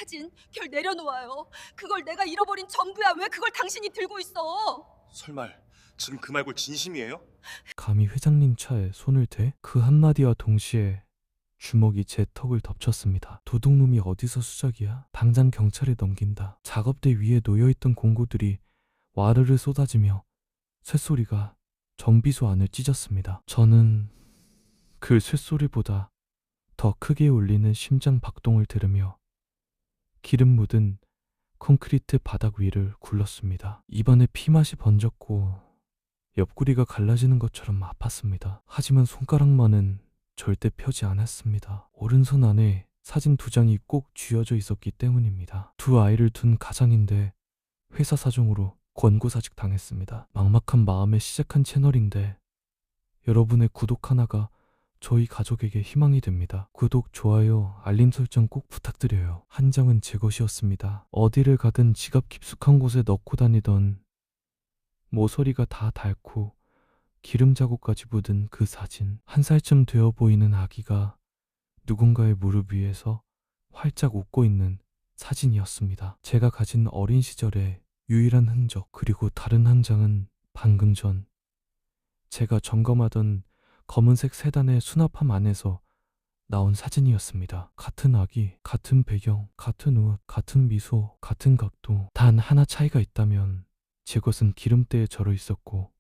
사진, 결 내려놓아요. 그걸 내가 잃어버린 전부야. 왜 그걸 당신이 들고 있어? 설마 지금 그 말고 진심이에요? 감히 회장님 차에 손을 대? 그 한마디와 동시에 주먹이 제 턱을 덮쳤습니다. 도둑놈이 어디서 수작이야? 당장 경찰에 넘긴다. 작업대 위에 놓여있던 공구들이 와르르 쏟아지며 쇳소리가 정비소 안을 찢었습니다. 저는 그 쇳소리보다 더 크게 울리는 심장 박동을 들으며 기름 묻은 콘크리트 바닥 위를 굴렀습니다. 입안에 피맛이 번졌고 옆구리가 갈라지는 것처럼 아팠습니다. 하지만 손가락만은 절대 펴지 않았습니다. 오른손 안에 사진 2장이 꼭 쥐어져 있었기 때문입니다. 2아이를 둔 가장인데 회사 사정으로 권고사직 당했습니다. 막막한 마음에 시작한 채널인데 여러분의 구독 하나가 저희 가족에게 희망이 됩니다. 구독, 좋아요, 알림 설정 꼭 부탁드려요. 한 장은 제 것이었습니다. 어디를 가든 지갑 깊숙한 곳에 넣고 다니던 모서리가 다 닳고 기름 자국까지 묻은 그 사진. 1살쯤 되어 보이는 아기가 누군가의 무릎 위에서 활짝 웃고 있는 사진이었습니다. 제가 가진 어린 시절의 유일한 흔적. 그리고 다른 한 장은 방금 전 제가 점검하던 검은색 세단의 수납함 안에서 나온 사진이었습니다. 같은 아기, 같은 배경, 같은 옷, 같은 미소, 같은 각도. 단 하나 차이가 있다면 제 것은 기름때에 절어 있었고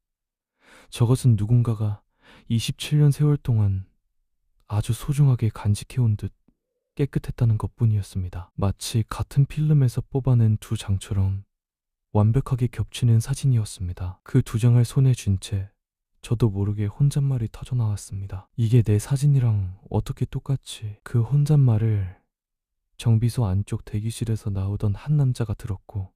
저것은 누군가가 27년 세월 동안 아주 소중하게 간직해온 듯 깨끗했다는 것뿐이었습니다. 마치 같은 필름에서 뽑아낸 2장처럼 완벽하게 겹치는 사진이었습니다. 그 2장을 손에 쥔 채 저도 모르게 혼잣말이 터져나왔습니다. 이게 내 사진이랑 어떻게 똑같지? 그 혼잣말을 정비소 안쪽 대기실에서 나오던 한 남자가 들었고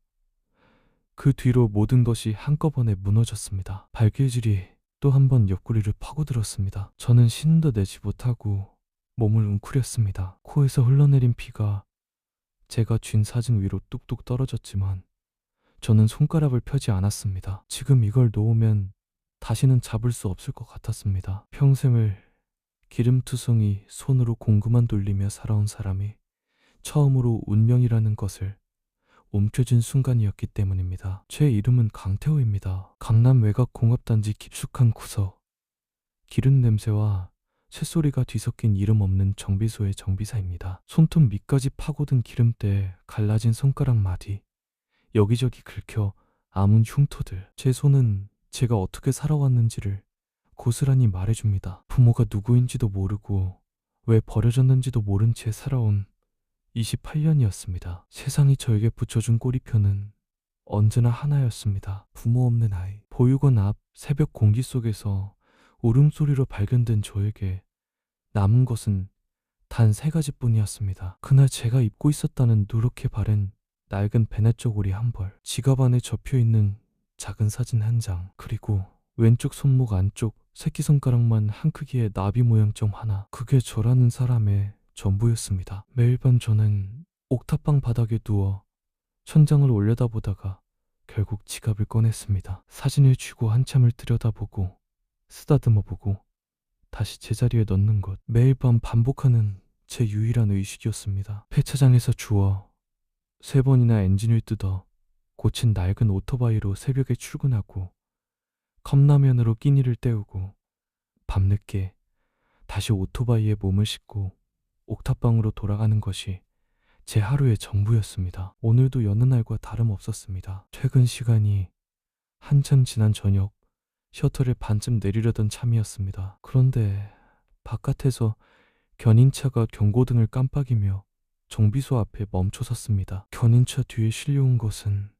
그 뒤로 모든 것이 한꺼번에 무너졌습니다. 발길질이 또 한 번 옆구리를 파고들었습니다. 저는 신음도 내지 못하고 몸을 웅크렸습니다. 코에서 흘러내린 피가 제가 쥔 사진 위로 뚝뚝 떨어졌지만 저는 손가락을 펴지 않았습니다. 지금 이걸 놓으면 다시는 잡을 수 없을 것 같았습니다. 평생을 기름투성이 손으로 공구만 돌리며 살아온 사람이 처음으로 운명이라는 것을 움켜쥔 순간이었기 때문입니다. 제 이름은 강태호입니다. 강남 외곽 공업단지 깊숙한 구석. 기름 냄새와 쇳소리가 뒤섞인 이름 없는 정비소의 정비사입니다. 손톱 밑까지 파고든 기름때에 갈라진 손가락 마디. 여기저기 긁혀 아문 흉터들. 제 손은 제가 어떻게 살아왔는지를 고스란히 말해줍니다. 부모가 누구인지도 모르고 왜 버려졌는지도 모른 채 살아온 28년이었습니다. 세상이 저에게 붙여준 꼬리표는 언제나 하나였습니다. 부모 없는 아이. 보육원 앞 새벽 공기 속에서 울음소리로 발견된 저에게 남은 것은 단 3가지뿐이었습니다. 그날 제가 입고 있었다는 누렇게 바랜 낡은 베넷 저고리 한 벌, 지갑 안에 접혀있는 작은 사진 한 장, 그리고 왼쪽 손목 안쪽 새끼손가락만 한 크기의 나비 모양점 하나. 그게 저라는 사람의 전부였습니다. 매일 밤 저는 옥탑방 바닥에 누워 천장을 올려다보다가 결국 지갑을 꺼냈습니다. 사진을 쥐고 한참을 들여다보고 쓰다듬어보고 다시 제자리에 넣는 것. 매일 밤 반복하는 제 유일한 의식이었습니다. 폐차장에서 주워 3번이나 엔진을 뜯어 고친 낡은 오토바이로 새벽에 출근하고 컵라면으로 끼니를 때우고 밤늦게 다시 오토바이에 몸을 싣고 옥탑방으로 돌아가는 것이 제 하루의 전부였습니다. 오늘도 여느 날과 다름없었습니다. 퇴근 시간이 한참 지난 저녁, 셔터를 반쯤 내리려던 참이었습니다. 그런데 바깥에서 견인차가 경고등을 깜빡이며 정비소 앞에 멈춰섰습니다. 견인차 뒤에 실려온 것은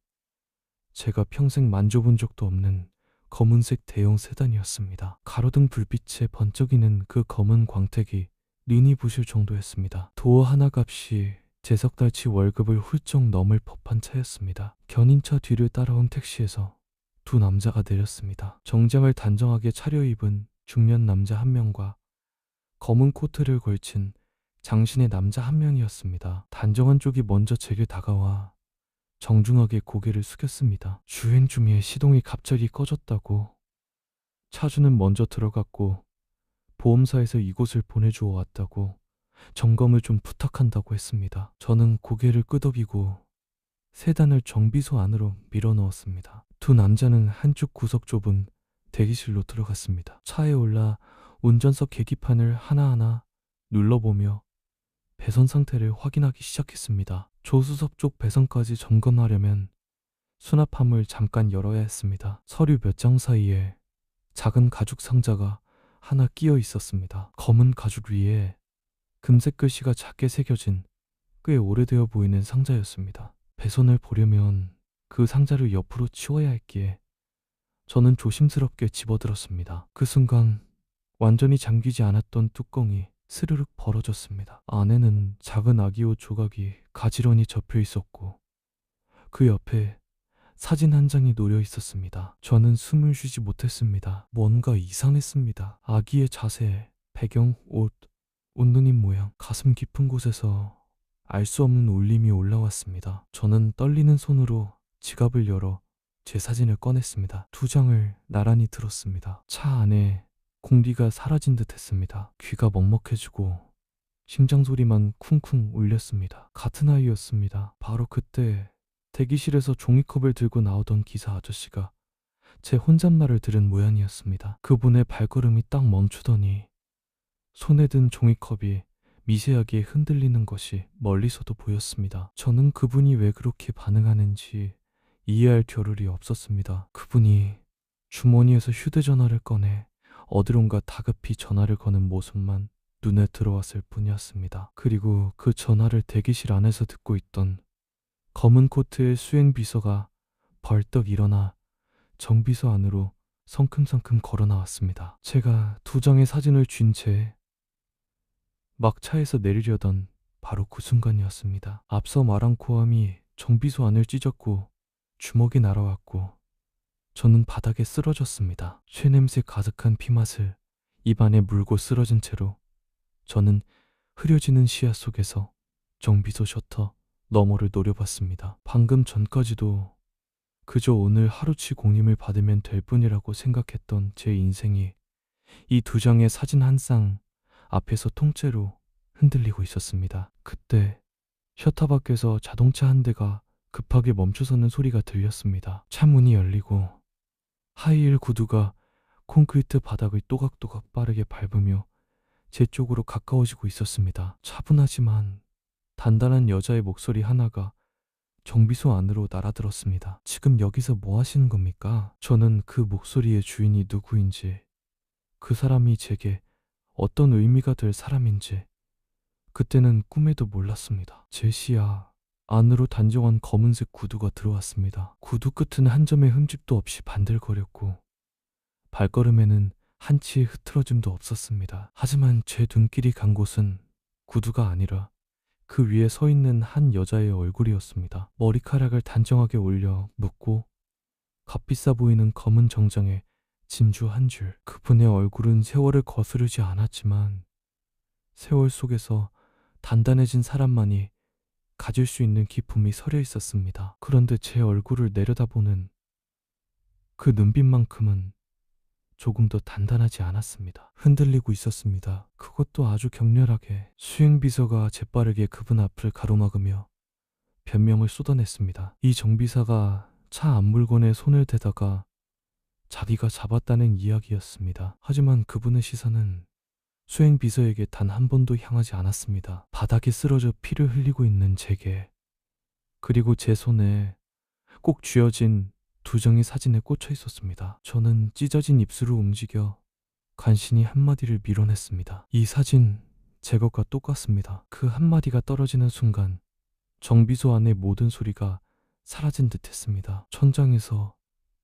제가 평생 만져본 적도 없는 검은색 대형 세단이었습니다. 가로등 불빛에 번쩍이는 그 검은 광택이 눈이 부실 정도였습니다. 도어 하나 값이 제 석 달치 월급을 훌쩍 넘을 법한 차였습니다. 견인차 뒤를 따라온 택시에서 2 남자가 내렸습니다. 정장을 단정하게 차려입은 중년 남자 1명과 검은 코트를 걸친 장신의 남자 1명이었습니다. 단정한 쪽이 먼저 제게 다가와 정중하게 고개를 숙였습니다. 주행 중에 시동이 갑자기 꺼졌다고. 차주는 먼저 들어갔고 보험사에서 이곳을 보내주어 왔다고 점검을 좀 부탁한다고 했습니다. 저는 고개를 끄덕이고 세단을 정비소 안으로 밀어 넣었습니다. 두 남자는 한쪽 구석 좁은 대기실로 들어갔습니다. 차에 올라 운전석 계기판을 하나하나 눌러보며 배선 상태를 확인하기 시작했습니다. 조수석 쪽 배선까지 점검하려면 수납함을 잠깐 열어야 했습니다. 서류 몇 장 사이에 작은 가죽 상자가 하나 끼어 있었습니다. 검은 가죽 위에 금색 글씨가 작게 새겨진 꽤 오래되어 보이는 상자였습니다. 배선을 보려면 그 상자를 옆으로 치워야 했기에 저는 조심스럽게 집어들었습니다. 그 순간 완전히 잠기지 않았던 뚜껑이 스르륵 벌어졌습니다. 안에는 작은 아기 옷 조각이 가지런히 접혀 있었고 그 옆에 사진 한 장이 놓여 있었습니다. 저는 숨을 쉬지 못했습니다. 뭔가 이상했습니다. 아기의 자세, 배경, 옷, 웃는 입 모양, 가슴 깊은 곳에서 알 수 없는 울림이 올라왔습니다. 저는 떨리는 손으로 지갑을 열어 제 사진을 꺼냈습니다. 두 장을 나란히 들었습니다. 차 안에 공기가 사라진 듯 했습니다. 귀가 먹먹해지고 심장 소리만 쿵쿵 울렸습니다. 같은 아이였습니다. 바로 그때 대기실에서 종이컵을 들고 나오던 기사 아저씨가 제 혼잣말을 들은 모양이었습니다. 그분의 발걸음이 딱 멈추더니 손에 든 종이컵이 미세하게 흔들리는 것이 멀리서도 보였습니다. 저는 그분이 왜 그렇게 반응하는지 이해할 겨를이 없었습니다. 그분이 주머니에서 휴대전화를 꺼내 어디론가 다급히 전화를 거는 모습만 눈에 들어왔을 뿐이었습니다. 그리고 그 전화를 대기실 안에서 듣고 있던 검은 코트의 수행비서가 벌떡 일어나 정비소 안으로 성큼성큼 걸어 나왔습니다. 제가 두 장의 사진을 쥔 채 막 차에서 내리려던 바로 그 순간이었습니다. 앞서 말한 고함이 정비소 안을 찢었고 주먹이 날아왔고 저는 바닥에 쓰러졌습니다. 쇠냄새 가득한 피맛을 입안에 물고 쓰러진 채로 저는 흐려지는 시야 속에서 정비소 셔터 너머를 노려봤습니다. 방금 전까지도 그저 오늘 하루치 공임을 받으면 될 뿐이라고 생각했던 제 인생이 이 두 장의 사진 한 쌍 앞에서 통째로 흔들리고 있었습니다. 그때 셔터 밖에서 자동차 한 대가 급하게 멈춰서는 소리가 들렸습니다. 차 문이 열리고 하이힐 구두가 콘크리트 바닥을 또각또각 빠르게 밟으며 제 쪽으로 가까워지고 있었습니다. 차분하지만 단단한 여자의 목소리 하나가 정비소 안으로 날아들었습니다. 지금 여기서 뭐 하시는 겁니까? 저는 그 목소리의 주인이 누구인지, 그 사람이 제게 어떤 의미가 될 사람인지 그때는 꿈에도 몰랐습니다. 제시야. 안으로 단정한 검은색 구두가 들어왔습니다. 구두 끝은 한 점의 흠집도 없이 반들거렸고 발걸음에는 한치의 흐트러짐도 없었습니다. 하지만 제 눈길이 간 곳은 구두가 아니라 그 위에 서 있는 한 여자의 얼굴이었습니다. 머리카락을 단정하게 올려 묶고 값비싸 보이는 검은 정장에 진주 한 줄. 그분의 얼굴은 세월을 거스르지 않았지만 세월 속에서 단단해진 사람만이 가질 수 있는 기품이 서려 있었습니다. 그런데 제 얼굴을 내려다보는 그 눈빛만큼은 조금 더 단단하지 않았습니다. 흔들리고 있었습니다. 그것도 아주 격렬하게. 수행비서가 재빠르게 그분 앞을 가로막으며 변명을 쏟아냈습니다. 이 정비사가 차 앞물건에 손을 대다가 자기가 잡았다는 이야기였습니다. 하지만 그분의 시선은 수행비서에게 단 한 번도 향하지 않았습니다. 바닥에 쓰러져 피를 흘리고 있는 제게, 그리고 제 손에 꼭 쥐어진 두 장의 사진에 꽂혀 있었습니다. 저는 찢어진 입술을 움직여 간신히 한마디를 밀어냈습니다. 이 사진 제 것과 똑같습니다. 그 한마디가 떨어지는 순간 정비소 안의 모든 소리가 사라진 듯 했습니다. 천장에서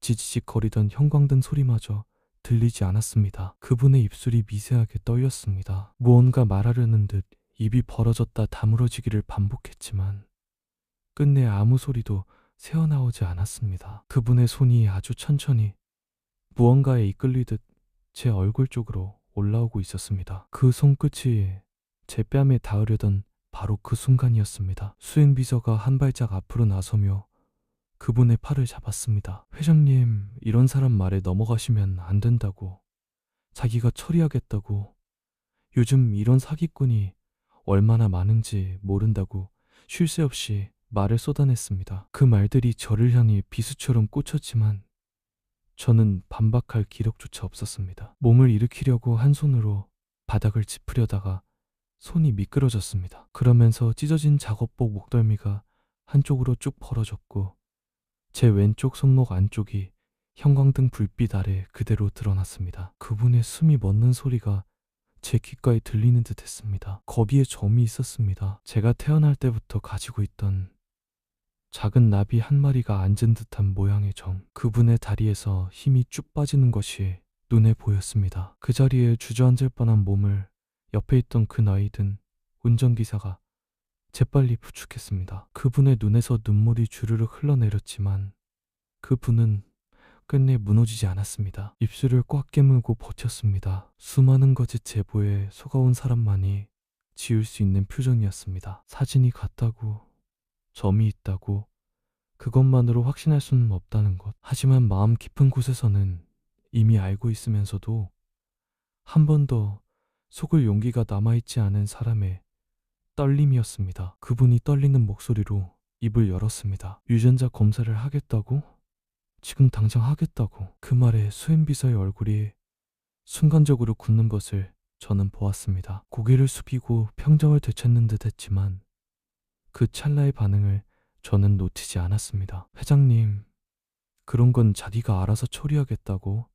지지직 거리던 형광등 소리마저 들리지 않았습니다. 그분의 입술이 미세하게 떨렸습니다. 무언가 말하려는 듯 입이 벌어졌다 다물어지기를 반복했지만 끝내 아무 소리도 새어나오지 않았습니다. 그분의 손이 아주 천천히 무언가에 이끌리듯 제 얼굴 쪽으로 올라오고 있었습니다. 그 손끝이 제 뺨에 닿으려던 바로 그 순간이었습니다. 수행비서가 한 발짝 앞으로 나서며 그분의 팔을 잡았습니다. 회장님, 이런 사람 말에 넘어가시면 안 된다고. 자기가 처리하겠다고. 요즘 이런 사기꾼이 얼마나 많은지 모른다고 쉴 새 없이 말을 쏟아냈습니다. 그 말들이 저를 향해 비수처럼 꽂혔지만 저는 반박할 기력조차 없었습니다. 몸을 일으키려고 한 손으로 바닥을 짚으려다가 손이 미끄러졌습니다. 그러면서 찢어진 작업복 목덜미가 한쪽으로 쭉 벌어졌고 제 왼쪽 손목 안쪽이 형광등 불빛 아래 그대로 드러났습니다. 그분의 숨이 멎는 소리가 제 귓가에 들리는 듯 했습니다. 거기에 점이 있었습니다. 제가 태어날 때부터 가지고 있던 작은 나비 한 마리가 앉은 듯한 모양의 점. 그분의 다리에서 힘이 쭉 빠지는 것이 눈에 보였습니다. 그 자리에 주저앉을 뻔한 몸을 옆에 있던 그 나이든 운전기사가 재빨리 부축했습니다. 그분의 눈에서 눈물이 주르륵 흘러내렸지만 그분은 끝내 무너지지 않았습니다. 입술을 꽉 깨물고 버텼습니다. 수많은 것의 제보에 속아온 사람만이 지을 수 있는 표정이었습니다. 사진이 같다고, 점이 있다고, 그것만으로 확신할 수는 없다는 것. 하지만 마음 깊은 곳에서는 이미 알고 있으면서도 한 번 더 속을 용기가 남아있지 않은 사람의 떨림이었습니다. 그분이 떨리는 목소리로 입을 열었습니다. 유전자 검사를 하겠다고? 지금 당장 하겠다고. 그 말에 수행비서의 얼굴이 순간적으로 굳는 것을 저는 보았습니다. 고개를 숙이고 평정을 되찾는 듯 했지만 그 찰나의 반응을 저는 놓치지 않았습니다. 회장님, 그런 건 자기가 알아서 처리하겠다고,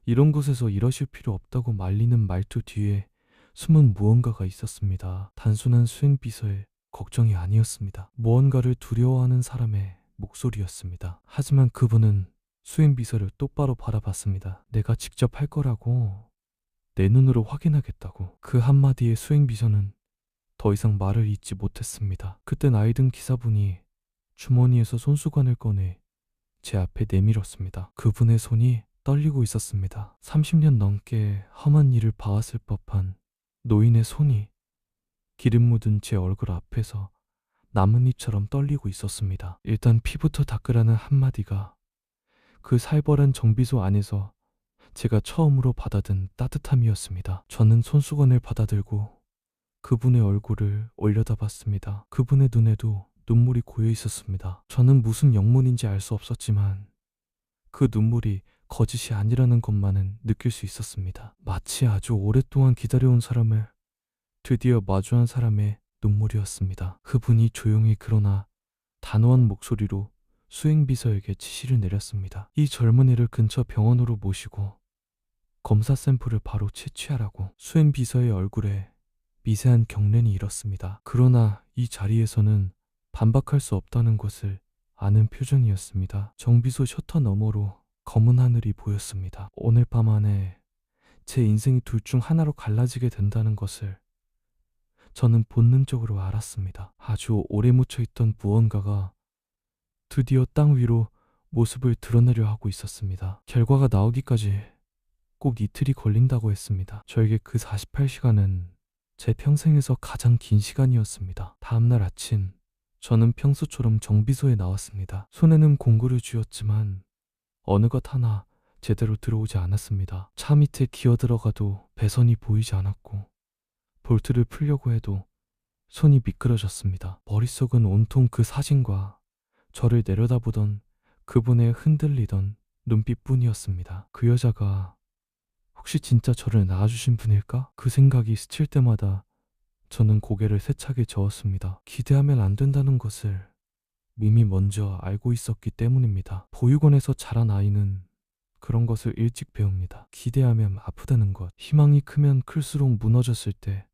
이런 곳에서 이러실 필요 없다고 말리는 말투 뒤에 숨은 무언가가 있었습니다. 단순한 수행비서의 걱정이 아니었습니다. 무언가를 두려워하는 사람의 목소리였습니다. 하지만 그분은 수행비서를 똑바로 바라봤습니다. 내가 직접 할 거라고, 내 눈으로 확인하겠다고. 그 한마디에 수행비서는 더 이상 말을 잇지 못했습니다. 그때 나이든 기사분이 주머니에서 손수건을 꺼내 제 앞에 내밀었습니다. 그분의 손이 떨리고 있었습니다. 30년 넘게 험한 일을 봐왔을 법한 노인의 손이 기름 묻은 제 얼굴 앞에서 나뭇잎처럼 떨리고 있었습니다. 일단 피부터 닦으라는 한마디가 그 살벌한 정비소 안에서 제가 처음으로 받아든 따뜻함이었습니다. 저는 손수건을 받아들고 그분의 얼굴을 올려다봤습니다. 그분의 눈에도 눈물이 고여 있었습니다. 저는 무슨 영문인지 알 수 없었지만 그 눈물이 거짓이 아니라는 것만은 느낄 수 있었습니다. 마치 아주 오랫동안 기다려온 사람을 드디어 마주한 사람의 눈물이었습니다. 그분이 조용히 그러나 단호한 목소리로 수행비서에게 지시를 내렸습니다. 이 젊은이를 근처 병원으로 모시고 검사 샘플을 바로 채취하라고. 수행비서의 얼굴에 미세한 경련이 일었습니다. 그러나 이 자리에서는 반박할 수 없다는 것을 아는 표정이었습니다. 정비소 셔터 너머로 검은 하늘이 보였습니다. 오늘 밤 안에 제 인생이 둘 중 하나로 갈라지게 된다는 것을 저는 본능적으로 알았습니다. 아주 오래 묻혀있던 무언가가 드디어 땅 위로 모습을 드러내려 하고 있었습니다. 결과가 나오기까지 꼭 이틀이 걸린다고 했습니다. 저에게 그 48시간은 제 평생에서 가장 긴 시간이었습니다. 다음날 아침 저는 평소처럼 정비소에 나왔습니다. 손에는 공구를 쥐었지만 어느 것 하나 제대로 들어오지 않았습니다. 차 밑에 기어 들어가도 배선이 보이지 않았고 볼트를 풀려고 해도 손이 미끄러졌습니다. 머릿속은 온통 그 사진과 저를 내려다보던 그분의 흔들리던 눈빛뿐이었습니다. 그 여자가 혹시 진짜 저를 낳아주신 분일까? 그 생각이 스칠 때마다 저는 고개를 세차게 저었습니다. 기대하면 안 된다는 것을 이미 먼저 알고 있었기 때문입니다. 보육원에서 자란 아이는 그런 것을 일찍 배웁니다. 기대하면 아프다는 것, 희망이 크면 클수록 무너졌을 때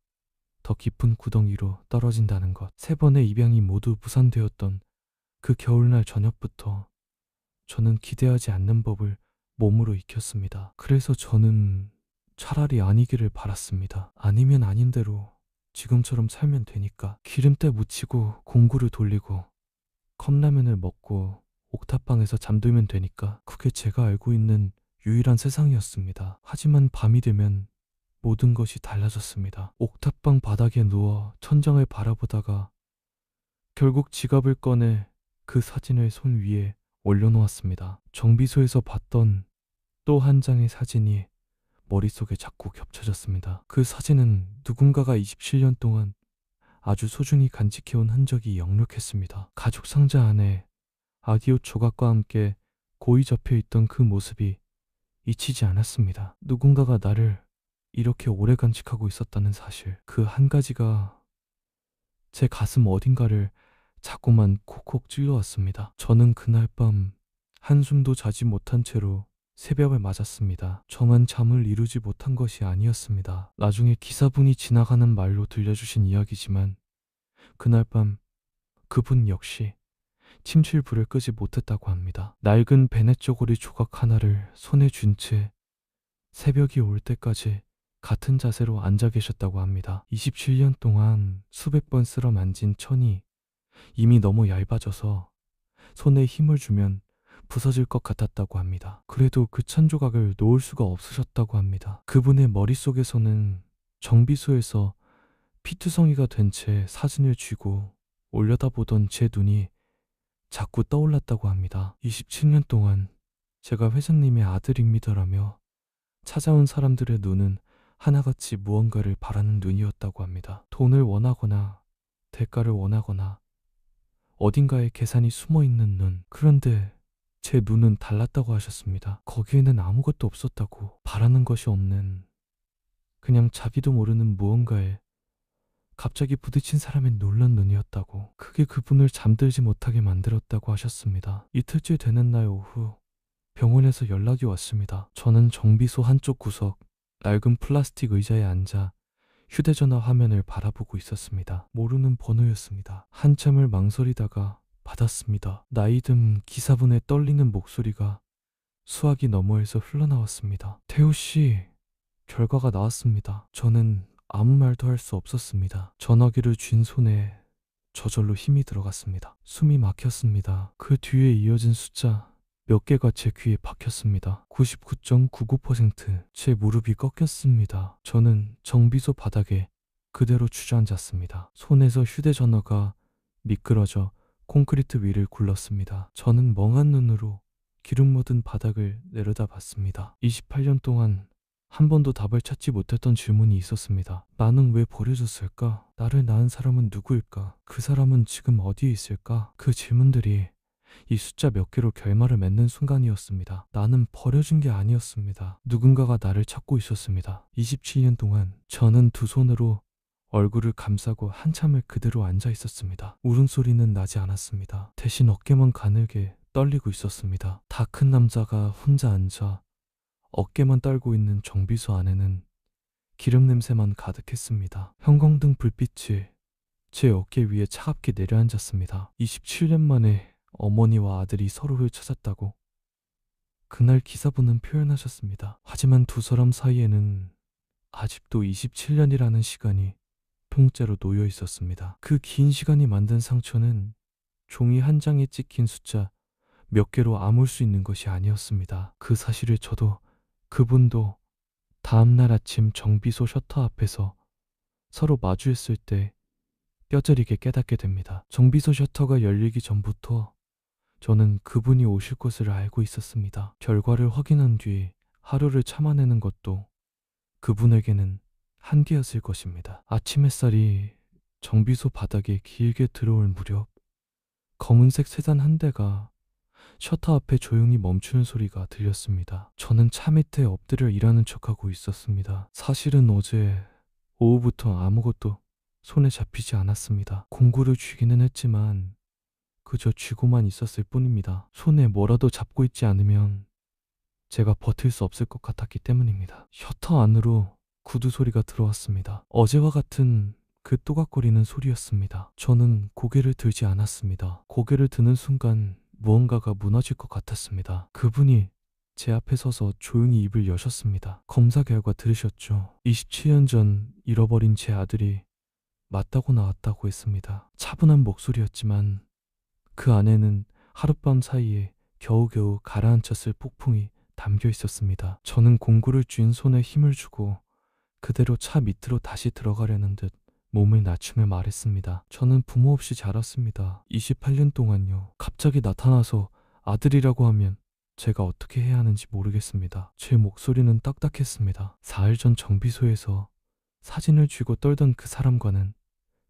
더 깊은 구덩이로 떨어진다는 것. 3번의 입양이 모두 무산되었던 그 겨울날 저녁부터 저는 기대하지 않는 법을 몸으로 익혔습니다. 그래서 저는 차라리 아니기를 바랐습니다. 아니면 아닌 대로 지금처럼 살면 되니까. 기름때 묻히고 공구를 돌리고 컵라면을 먹고 옥탑방에서 잠들면 되니까. 그게 제가 알고 있는 유일한 세상이었습니다. 하지만 밤이 되면 모든 것이 달라졌습니다. 옥탑방 바닥에 누워 천장을 바라보다가 결국 지갑을 꺼내 그 사진을 손 위에 올려놓았습니다. 정비소에서 봤던 또 한 장의 사진이 머릿속에 자꾸 겹쳐졌습니다. 그 사진은 누군가가 27년 동안 아주 소중히 간직해온 흔적이 역력했습니다. 가죽 상자 안에 아디오 조각과 함께 고이 접혀있던 그 모습이 잊히지 않았습니다. 누군가가 나를 이렇게 오래 간직하고 있었다는 사실, 그 한 가지가 제 가슴 어딘가를 자꾸만 콕콕 찔러왔습니다. 저는 그날 밤 한숨도 자지 못한 채로 새벽을 맞았습니다. 저만 잠을 이루지 못한 것이 아니었습니다. 나중에 기사분이 지나가는 말로 들려주신 이야기지만 그날 밤 그분 역시 침실불을 끄지 못했다고 합니다. 낡은 베네 쪼고리 조각 하나를 손에 쥔 채 새벽이 올 때까지 같은 자세로 앉아 계셨다고 합니다. 27년 동안 수백 번 쓸어 만진 천이 이미 너무 얇아져서 손에 힘을 주면 부서질 것 같았다고 합니다. 그래도 그 천 조각을 놓을 수가 없으셨다고 합니다. 그분의 머릿속에서는 정비소에서 피투성이가 된 채 사진을 쥐고 올려다보던 제 눈이 자꾸 떠올랐다고 합니다. 27년 동안 제가 회장님의 아들입니다라며 찾아온 사람들의 눈은 하나같이 무언가를 바라는 눈이었다고 합니다. 돈을 원하거나 대가를 원하거나 어딘가에 계산이 숨어있는 눈. 그런데 제 눈은 달랐다고 하셨습니다. 거기에는 아무것도 없었다고, 바라는 것이 없는, 그냥 자기도 모르는 무언가에 갑자기 부딪힌 사람의 놀란 눈이었다고, 그게 그분을 잠들지 못하게 만들었다고 하셨습니다. 이틀째 되는 날 오후 병원에서 연락이 왔습니다. 저는 정비소 한쪽 구석 낡은 플라스틱 의자에 앉아 휴대전화 화면을 바라보고 있었습니다. 모르는 번호였습니다. 한참을 망설이다가 받았습니다. 나이든 기사분의 떨리는 목소리가 수화기 너머에서 흘러나왔습니다. 태우 씨, 결과가 나왔습니다. 저는 아무 말도 할 수 없었습니다. 전화기를 쥔 손에 저절로 힘이 들어갔습니다. 숨이 막혔습니다. 그 뒤에 이어진 숫자 몇 개가 제 귀에 박혔습니다. 99.99%. 제 무릎이 꺾였습니다. 저는 정비소 바닥에 그대로 주저앉았습니다. 손에서 휴대전화가 미끄러져 콘크리트 위를 굴렀습니다. 저는 멍한 눈으로 기름 묻은 바닥을 내려다봤습니다. 28년 동안 한 번도 답을 찾지 못했던 질문이 있었습니다. 나는 왜 버려졌을까? 나를 낳은 사람은 누구일까? 그 사람은 지금 어디에 있을까? 그 질문들이 이 숫자 몇 개로 결말을 맺는 순간이었습니다. 나는 버려진 게 아니었습니다. 누군가가 나를 찾고 있었습니다. 27년 동안 저는 두 손으로 얼굴을 감싸고 한참을 그대로 앉아 있었습니다. 울음소리는 나지 않았습니다. 대신 어깨만 가늘게 떨리고 있었습니다. 다 큰 남자가 혼자 앉아 어깨만 떨고 있는 정비소 안에는 기름 냄새만 가득했습니다. 형광등 불빛이 제 어깨 위에 차갑게 내려앉았습니다. 27년 만에 어머니와 아들이 서로를 찾았다고 그날 기사분은 표현하셨습니다. 하지만 두 사람 사이에는 아직도 27년이라는 시간이 통째로 놓여 있었습니다. 그 긴 시간이 만든 상처는 종이 한 장에 찍힌 숫자 몇 개로 아물 수 있는 것이 아니었습니다. 그 사실을 저도 그분도 다음날 아침 정비소 셔터 앞에서 서로 마주했을 때 뼈저리게 깨닫게 됩니다. 정비소 셔터가 열리기 전부터 저는 그분이 오실 것을 알고 있었습니다. 결과를 확인한 뒤 하루를 참아내는 것도 그분에게는 한계였을 것입니다. 아침 햇살이 정비소 바닥에 길게 들어올 무렵 검은색 세단 한 대가 셔터 앞에 조용히 멈추는 소리가 들렸습니다. 저는 차 밑에 엎드려 일하는 척하고 있었습니다. 사실은 어제 오후부터 아무것도 손에 잡히지 않았습니다. 공구를 쥐기는 했지만 그저 쥐고만 있었을 뿐입니다. 손에 뭐라도 잡고 있지 않으면 제가 버틸 수 없을 것 같았기 때문입니다. 셔터 안으로 구두 소리가 들어왔습니다. 어제와 같은 그 또각거리는 소리였습니다. 저는 고개를 들지 않았습니다. 고개를 드는 순간 무언가가 무너질 것 같았습니다. 그분이 제 앞에 서서 조용히 입을 여셨습니다. 검사 결과 들으셨죠? 27년 전 잃어버린 제 아들이 맞다고 나왔다고 했습니다. 차분한 목소리였지만 그 안에는 하룻밤 사이에 겨우겨우 가라앉혔을 폭풍이 담겨 있었습니다. 저는 공구를 쥔 손에 힘을 주고 그대로 차 밑으로 다시 들어가려는 듯 몸을 낮추며 말했습니다. 저는 부모 없이 자랐습니다. 28년 동안요. 갑자기 나타나서 아들이라고 하면 제가 어떻게 해야 하는지 모르겠습니다. 제 목소리는 딱딱했습니다. 4일 전 정비소에서 사진을 쥐고 떨던 그 사람과는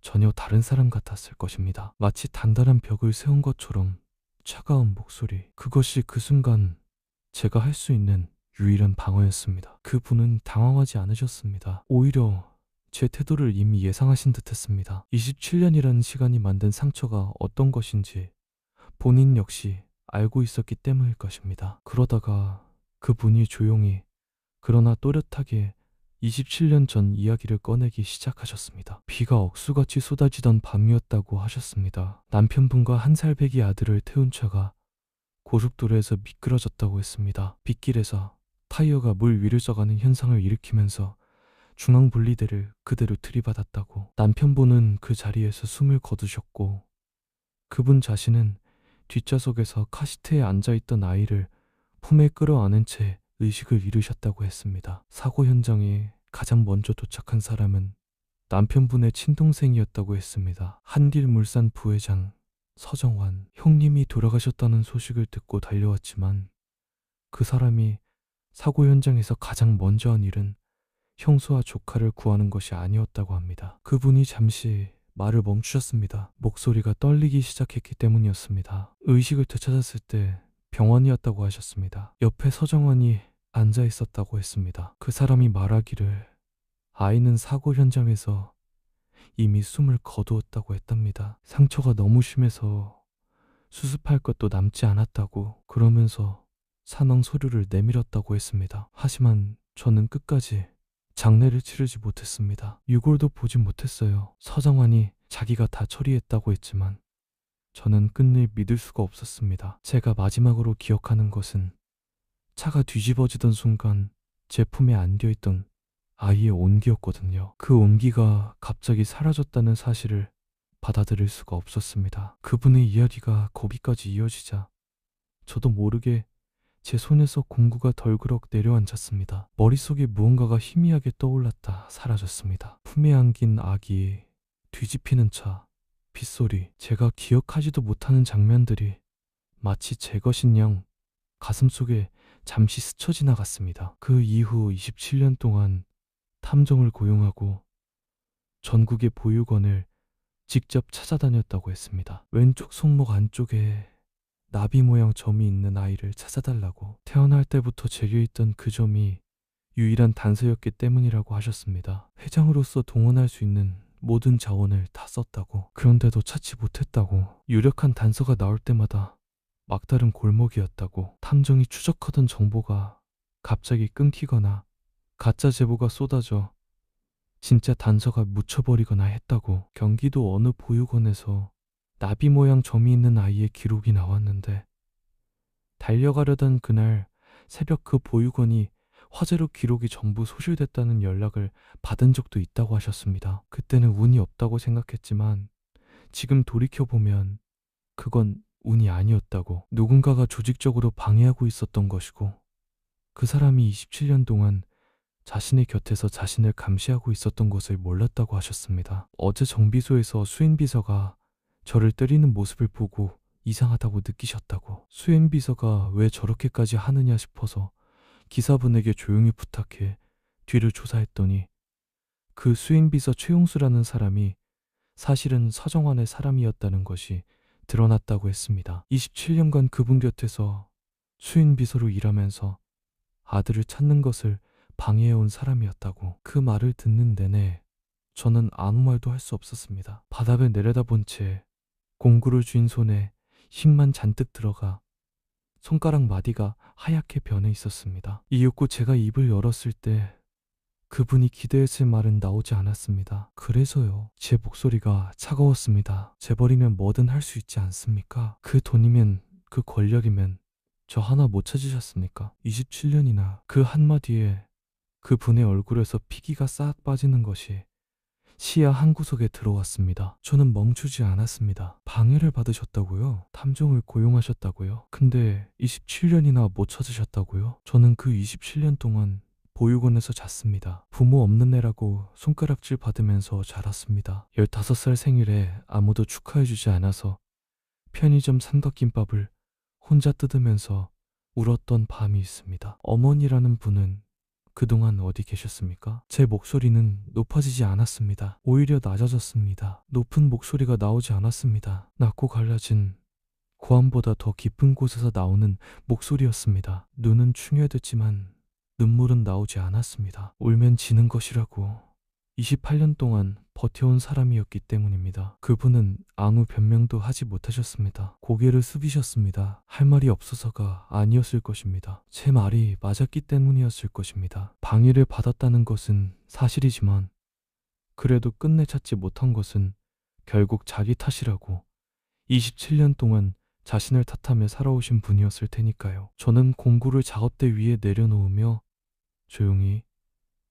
전혀 다른 사람 같았을 것입니다. 마치 단단한 벽을 세운 것처럼 차가운 목소리. 그것이 그 순간 제가 할 수 있는 유일한 방어였습니다. 그분은 당황하지 않으셨습니다. 오히려 제 태도를 이미 예상하신 듯 했습니다. 27년이라는 시간이 만든 상처가 어떤 것인지 본인 역시 알고 있었기 때문일 것입니다. 그러다가 그분이 조용히 그러나 또렷하게 27년 전 이야기를 꺼내기 시작하셨습니다. 비가 억수같이 쏟아지던 밤이었다고 하셨습니다. 남편분과 한 살 배기 아들을 태운 차가 고속도로에서 미끄러졌다고 했습니다. 빗길에서 타이어가 물 위를 써가는 현상을 일으키면서 중앙분리대를 그대로 들이받았다고. 남편분은 그 자리에서 숨을 거두셨고 그분 자신은 뒷좌석에서 카시트에 앉아있던 아이를 품에 끌어안은 채 의식을 잃으셨다고 했습니다. 사고 현장에 가장 먼저 도착한 사람은 남편분의 친동생이었다고 했습니다. 한길물산 부회장 서정환. 형님이 돌아가셨다는 소식을 듣고 달려왔지만 그 사람이 사고 현장에서 가장 먼저 한 일은 형수와 조카를 구하는 것이 아니었다고 합니다. 그분이 잠시 말을 멈추셨습니다. 목소리가 떨리기 시작했기 때문이었습니다. 의식을 되찾았을 때 병원이었다고 하셨습니다. 옆에 서정환이 앉아 있었다고 했습니다. 그 사람이 말하기를 아이는 사고 현장에서 이미 숨을 거두었다고 했답니다. 상처가 너무 심해서 수습할 것도 남지 않았다고. 그러면서 사망 서류를 내밀었다고 했습니다. 하지만 저는 끝까지 장례를 치르지 못했습니다. 유골도 보지 못했어요. 서정환이 자기가 다 처리했다고 했지만 저는 끝내 믿을 수가 없었습니다. 제가 마지막으로 기억하는 것은 차가 뒤집어지던 순간 제 품에 안겨있던 아이의 온기였거든요. 그 온기가 갑자기 사라졌다는 사실을 받아들일 수가 없었습니다. 그분의 이야기가 거기까지 이어지자 저도 모르게 제 손에서 공구가 덜그럭 내려앉았습니다. 머릿속에 무언가가 희미하게 떠올랐다 사라졌습니다. 품에 안긴 아기, 뒤집히는 차, 빗소리, 제가 기억하지도 못하는 장면들이 마치 제 것인 양 가슴속에 잠시 스쳐 지나갔습니다. 그 이후 27년 동안 탐정을 고용하고 전국의 보육원을 직접 찾아다녔다고 했습니다. 왼쪽 손목 안쪽에 나비 모양 점이 있는 아이를 찾아달라고. 태어날 때부터 제려있던 그 점이 유일한 단서였기 때문이라고 하셨습니다. 회장으로서 동원할 수 있는 모든 자원을 다 썼다고. 그런데도 찾지 못했다고. 유력한 단서가 나올 때마다 막다른 골목이었다고. 탐정이 추적하던 정보가 갑자기 끊기거나 가짜 제보가 쏟아져 진짜 단서가 묻혀버리거나 했다고. 경기도 어느 보육원에서 나비 모양 점이 있는 아이의 기록이 나왔는데 달려가려던 그날 새벽 그 보육원이 화재로 기록이 전부 소실됐다는 연락을 받은 적도 있다고 하셨습니다. 그때는 운이 없다고 생각했지만 지금 돌이켜보면 그건 운이 아니었다고. 누군가가 조직적으로 방해하고 있었던 것이고 그 사람이 27년 동안 자신의 곁에서 자신을 감시하고 있었던 것을 몰랐다고 하셨습니다. 어제 정비소에서 수행비서가 저를 때리는 모습을 보고 이상하다고 느끼셨다고. 수행비서가 왜 저렇게까지 하느냐 싶어서 기사분에게 조용히 부탁해 뒤를 조사했더니 그 수행비서 최용수라는 사람이 사실은 서정환의 사람이었다는 것이 드러났다고 했습니다. 27년간 그분 곁에서 수행비서로 일하면서 아들을 찾는 것을 방해해온 사람이었다고. 그 말을 듣는 내내 저는 아무 말도 할 수 없었습니다. 바닥을 내려다본 채 공구를 쥔 손에 힘만 잔뜩 들어가 손가락 마디가 하얗게 변해 있었습니다. 이윽고 제가 입을 열었을 때 그분이 기대했을 말은 나오지 않았습니다. 그래서요. 제 목소리가 차가웠습니다. 재벌이면 뭐든 할 수 있지 않습니까? 그 돈이면, 그 권력이면 저 하나 못 찾으셨습니까? 27년이나 그 한마디에 그분의 얼굴에서 피기가 싹 빠지는 것이 시야 한 구석에 들어왔습니다. 저는 멈추지 않았습니다. 방해를 받으셨다고요? 탐정을 고용하셨다고요? 근데 27년이나 못 찾으셨다고요? 저는 그 27년 동안 보육원에서 잤습니다. 부모 없는 애라고 손가락질 받으면서 자랐습니다. 15살 생일에 아무도 축하해주지 않아서 편의점 삼각김밥을 혼자 뜯으면서 울었던 밤이 있습니다. 어머니라는 분은 그동안 어디 계셨습니까? 제 목소리는 높아지지 않았습니다. 오히려 낮아졌습니다. 높은 목소리가 나오지 않았습니다. 낮고 갈라진 고함보다 더 깊은 곳에서 나오는 목소리였습니다. 눈은 충혈됐지만 눈물은 나오지 않았습니다. 울면 지는 것이라고 28년 동안 버텨온 사람이었기 때문입니다. 그분은 아무 변명도 하지 못하셨습니다. 고개를 숙이셨습니다. 할 말이 없어서가 아니었을 것입니다. 제 말이 맞았기 때문이었을 것입니다. 방해를 받았다는 것은 사실이지만 그래도 끝내 찾지 못한 것은 결국 자기 탓이라고 27년 동안 자신을 탓하며 살아오신 분이었을 테니까요. 저는 공구를 작업대 위에 내려놓으며 조용히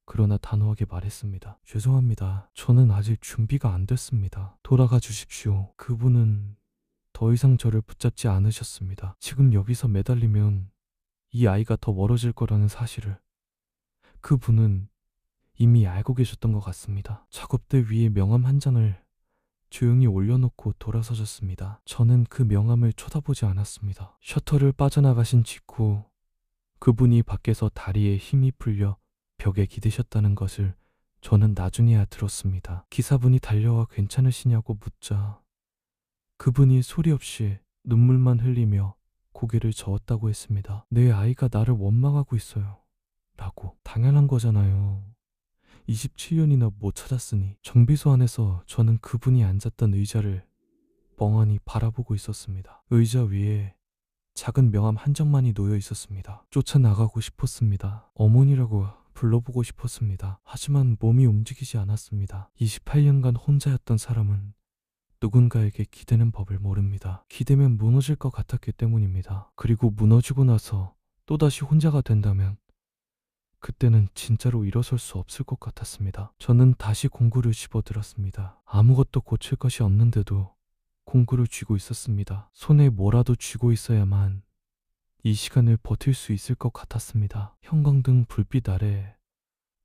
그러나 단호하게 말했습니다. 죄송합니다. 저는 아직 준비가 안 됐습니다. 돌아가 주십시오. 그분은 더 이상 저를 붙잡지 않으셨습니다. 지금 여기서 매달리면 이 아이가 더 멀어질 거라는 사실을 그분은 이미 알고 계셨던 것 같습니다. 작업대 위에 명함 한 장을 조용히 올려놓고 돌아서셨습니다. 저는 그 명함을 쳐다보지 않았습니다. 셔터를 빠져나가신 직후 그분이 밖에서 다리에 힘이 풀려 벽에 기대셨다는 것을 저는 나중에야 들었습니다. 기사분이 달려와 괜찮으시냐고 묻자 그분이 소리 없이 눈물만 흘리며 고개를 저었다고 했습니다. 내 아이가 나를 원망하고 있어요. 라고. 당연한 거잖아요. 27년이나 못 찾았으니. 정비소 안에서 저는 그분이 앉았던 의자를 멍하니 바라보고 있었습니다. 의자 위에 작은 명함 한 장만이 놓여 있었습니다. 쫓아나가고 싶었습니다. 어머니라고 불러보고 싶었습니다. 하지만 몸이 움직이지 않았습니다. 28년간 혼자였던 사람은 누군가에게 기대는 법을 모릅니다. 기대면 무너질 것 같았기 때문입니다. 그리고 무너지고 나서 또다시 혼자가 된다면 그때는 진짜로 일어설 수 없을 것 같았습니다. 저는 다시 공구를 집어들었습니다. 아무것도 고칠 것이 없는데도 공구를 쥐고 있었습니다. 손에 뭐라도 쥐고 있어야만 이 시간을 버틸 수 있을 것 같았습니다. 형광등 불빛 아래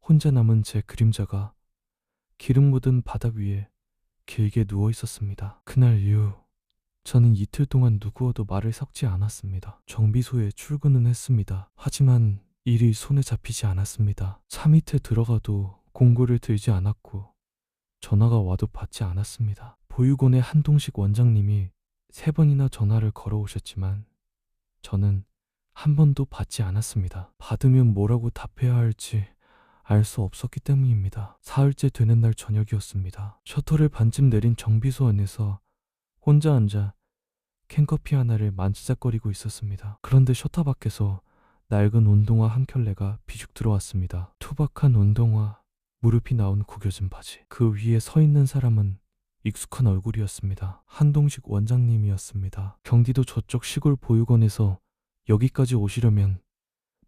혼자 남은 제 그림자가 기름 묻은 바닥 위에 길게 누워 있었습니다. 그날 이후 저는 이틀 동안 누구와도 말을 섞지 않았습니다. 정비소에 출근은 했습니다. 하지만 일이 손에 잡히지 않았습니다. 차 밑에 들어가도 공구를 들지 않았고 전화가 와도 받지 않았습니다. 보육원의 한동식 원장님이 3번이나 전화를 걸어오셨지만 저는 한 번도 받지 않았습니다. 받으면 뭐라고 답해야 할지 알 수 없었기 때문입니다. 사흘째 되는 날 저녁이었습니다. 셔터를 반쯤 내린 정비소 안에서 혼자 앉아 캔커피 하나를 만지작거리고 있었습니다. 그런데 셔터 밖에서 낡은 운동화 한 켤레가 비죽 들어왔습니다. 투박한 운동화, 무릎이 나온 구겨진 바지. 그 위에 서 있는 사람은 익숙한 얼굴이었습니다. 한동식 원장님이었습니다. 경기도 저쪽 시골 보육원에서 여기까지 오시려면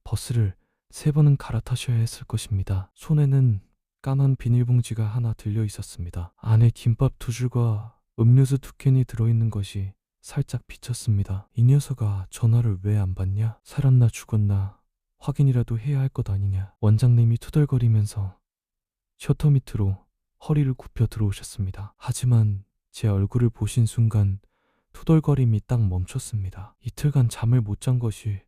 버스를 3번은 갈아타셔야 했을 것입니다. 손에는 까만 비닐봉지가 하나 들려 있었습니다. 안에 김밥 2줄과 음료수 2캔이 들어있는 것이 살짝 비쳤습니다. 이 녀석아 전화를 왜 안 받냐? 살았나 죽었나 확인이라도 해야 할 것 아니냐? 원장님이 투덜거리면서 셔터 밑으로 허리를 굽혀 들어오셨습니다. 하지만 제 얼굴을 보신 순간 투덜거림이 딱 멈췄습니다. 이틀간 잠을 못 잔 것이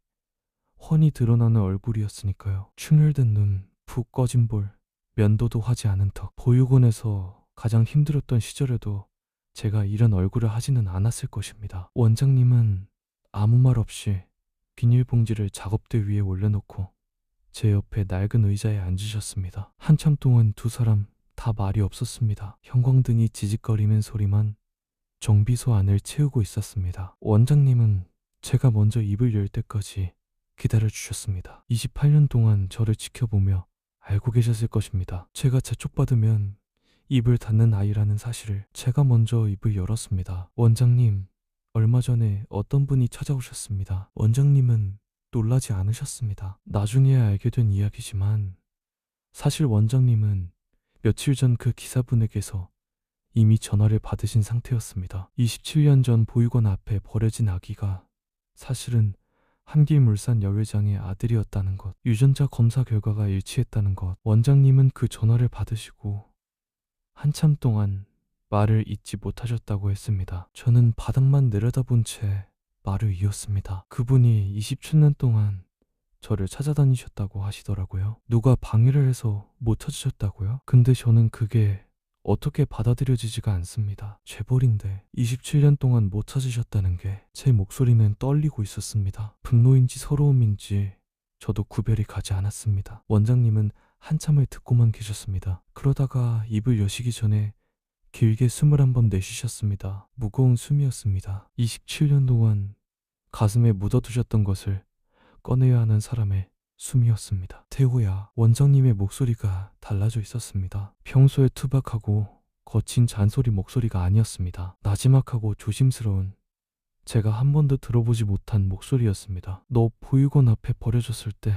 훤히 드러나는 얼굴이었으니까요. 충혈된 눈, 푹 꺼진 볼, 면도도 하지 않은 턱. 보육원에서 가장 힘들었던 시절에도 제가 이런 얼굴을 하지는 않았을 것입니다. 원장님은 아무 말 없이 비닐봉지를 작업대 위에 올려놓고 제 옆에 낡은 의자에 앉으셨습니다. 한참 동안 두 사람 다 말이 없었습니다. 형광등이 지직거리는 소리만 정비소 안을 채우고 있었습니다. 원장님은 제가 먼저 입을 열 때까지 기다려주셨습니다. 28년 동안 저를 지켜보며 알고 계셨을 것입니다. 제가 재촉받으면 입을 닫는 아이라는 사실을. 제가 먼저 입을 열었습니다. 원장님, 얼마 전에 어떤 분이 찾아오셨습니다. 원장님은 놀라지 않으셨습니다. 나중에야 알게 된 이야기지만 사실 원장님은 며칠 전 그 기사분에게서 이미 전화를 받으신 상태였습니다. 27년 전 보육원 앞에 버려진 아기가 사실은 한길물산 여회장의 아들이었다는 것, 유전자 검사 결과가 일치했다는 것. 원장님은 그 전화를 받으시고 한참 동안 말을 잇지 못하셨다고 했습니다. 저는 바닥만 내려다본 채 말을 이었습니다. 그분이 27년 동안 저를 찾아다니셨다고 하시더라고요. 누가 방해를 해서 못 찾으셨다고요? 근데 저는 그게 어떻게 받아들여지지가 않습니다. 죄벌인데 27년 동안 못 찾으셨다는 게 제 목소리는 떨리고 있었습니다. 분노인지 서러움인지 저도 구별이 가지 않았습니다. 원장님은 한참을 듣고만 계셨습니다. 그러다가 입을 여시기 전에 길게 숨을 한번 내쉬셨습니다. 무거운 숨이었습니다. 27년 동안 가슴에 묻어두셨던 것을 꺼내야 하는 사람의 숨이었습니다. 태호야, 원장님의 목소리가 달라져 있었습니다. 평소에 투박하고 거친 잔소리 목소리가 아니었습니다. 나지막하고 조심스러운, 제가 한 번도 들어보지 못한 목소리였습니다. 너 보육원 앞에 버려졌을 때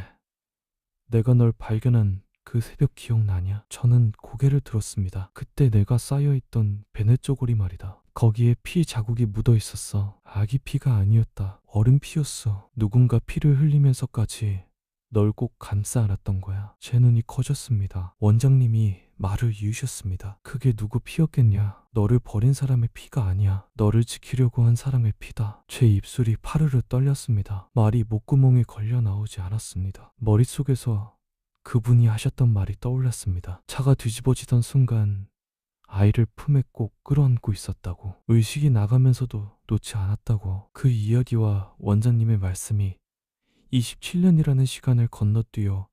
내가 널 발견한 그 새벽 기억나냐? 저는 고개를 들었습니다. 그때 내가 쌓여있던 베네 쪼고리 말이다. 거기에 피 자국이 묻어 있었어. 아기 피가 아니었다. 어른 피였어. 누군가 피를 흘리면서까지 널 꼭 감싸 안았던 거야. 제 눈이 커졌습니다. 원장님이 말을 이으셨습니다. 그게 누구 피였겠냐? 너를 버린 사람의 피가 아니야. 너를 지키려고 한 사람의 피다. 제 입술이 파르르 떨렸습니다. 말이 목구멍에 걸려 나오지 않았습니다. 머릿속에서 그분이 하셨던 말이 떠올랐습니다. 차가 뒤집어지던 순간 아이를 품에 꼭 끌어안고 있었다고. 의식이 나가면서도 놓지 않았다고. 그 이야기와 원장님의 말씀이 27년이라는 시간을 건너뛰어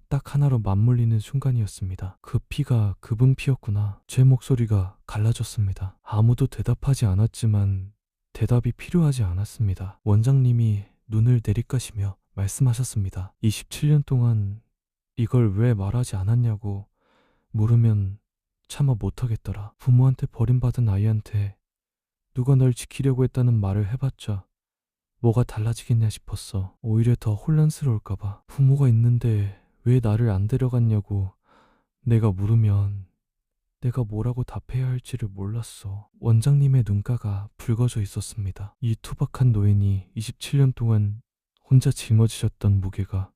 딱 하나로 맞물리는 순간이었습니다. 그 피가 그분 피였구나. 제 목소리가 갈라졌습니다. 아무도 대답하지 않았지만 대답이 필요하지 않았습니다. 원장님이 눈을 내리까시며 말씀하셨습니다. 27년 동안 이걸 왜 말하지 않았냐고 물으면 차마 못하겠더라. 부모한테 버림받은 아이한테 누가 널 지키려고 했다는 말을 해봤자 뭐가 달라지겠냐 싶었어. 오히려 더 혼란스러울까봐. 부모가 있는데 왜 나를 안 데려갔냐고 내가 물으면 내가 뭐라고 답해야 할지를 몰랐어. 원장님의 눈가가 붉어져 있었습니다. 이 투박한 노인이 27년 동안 혼자 짊어지셨던 무게가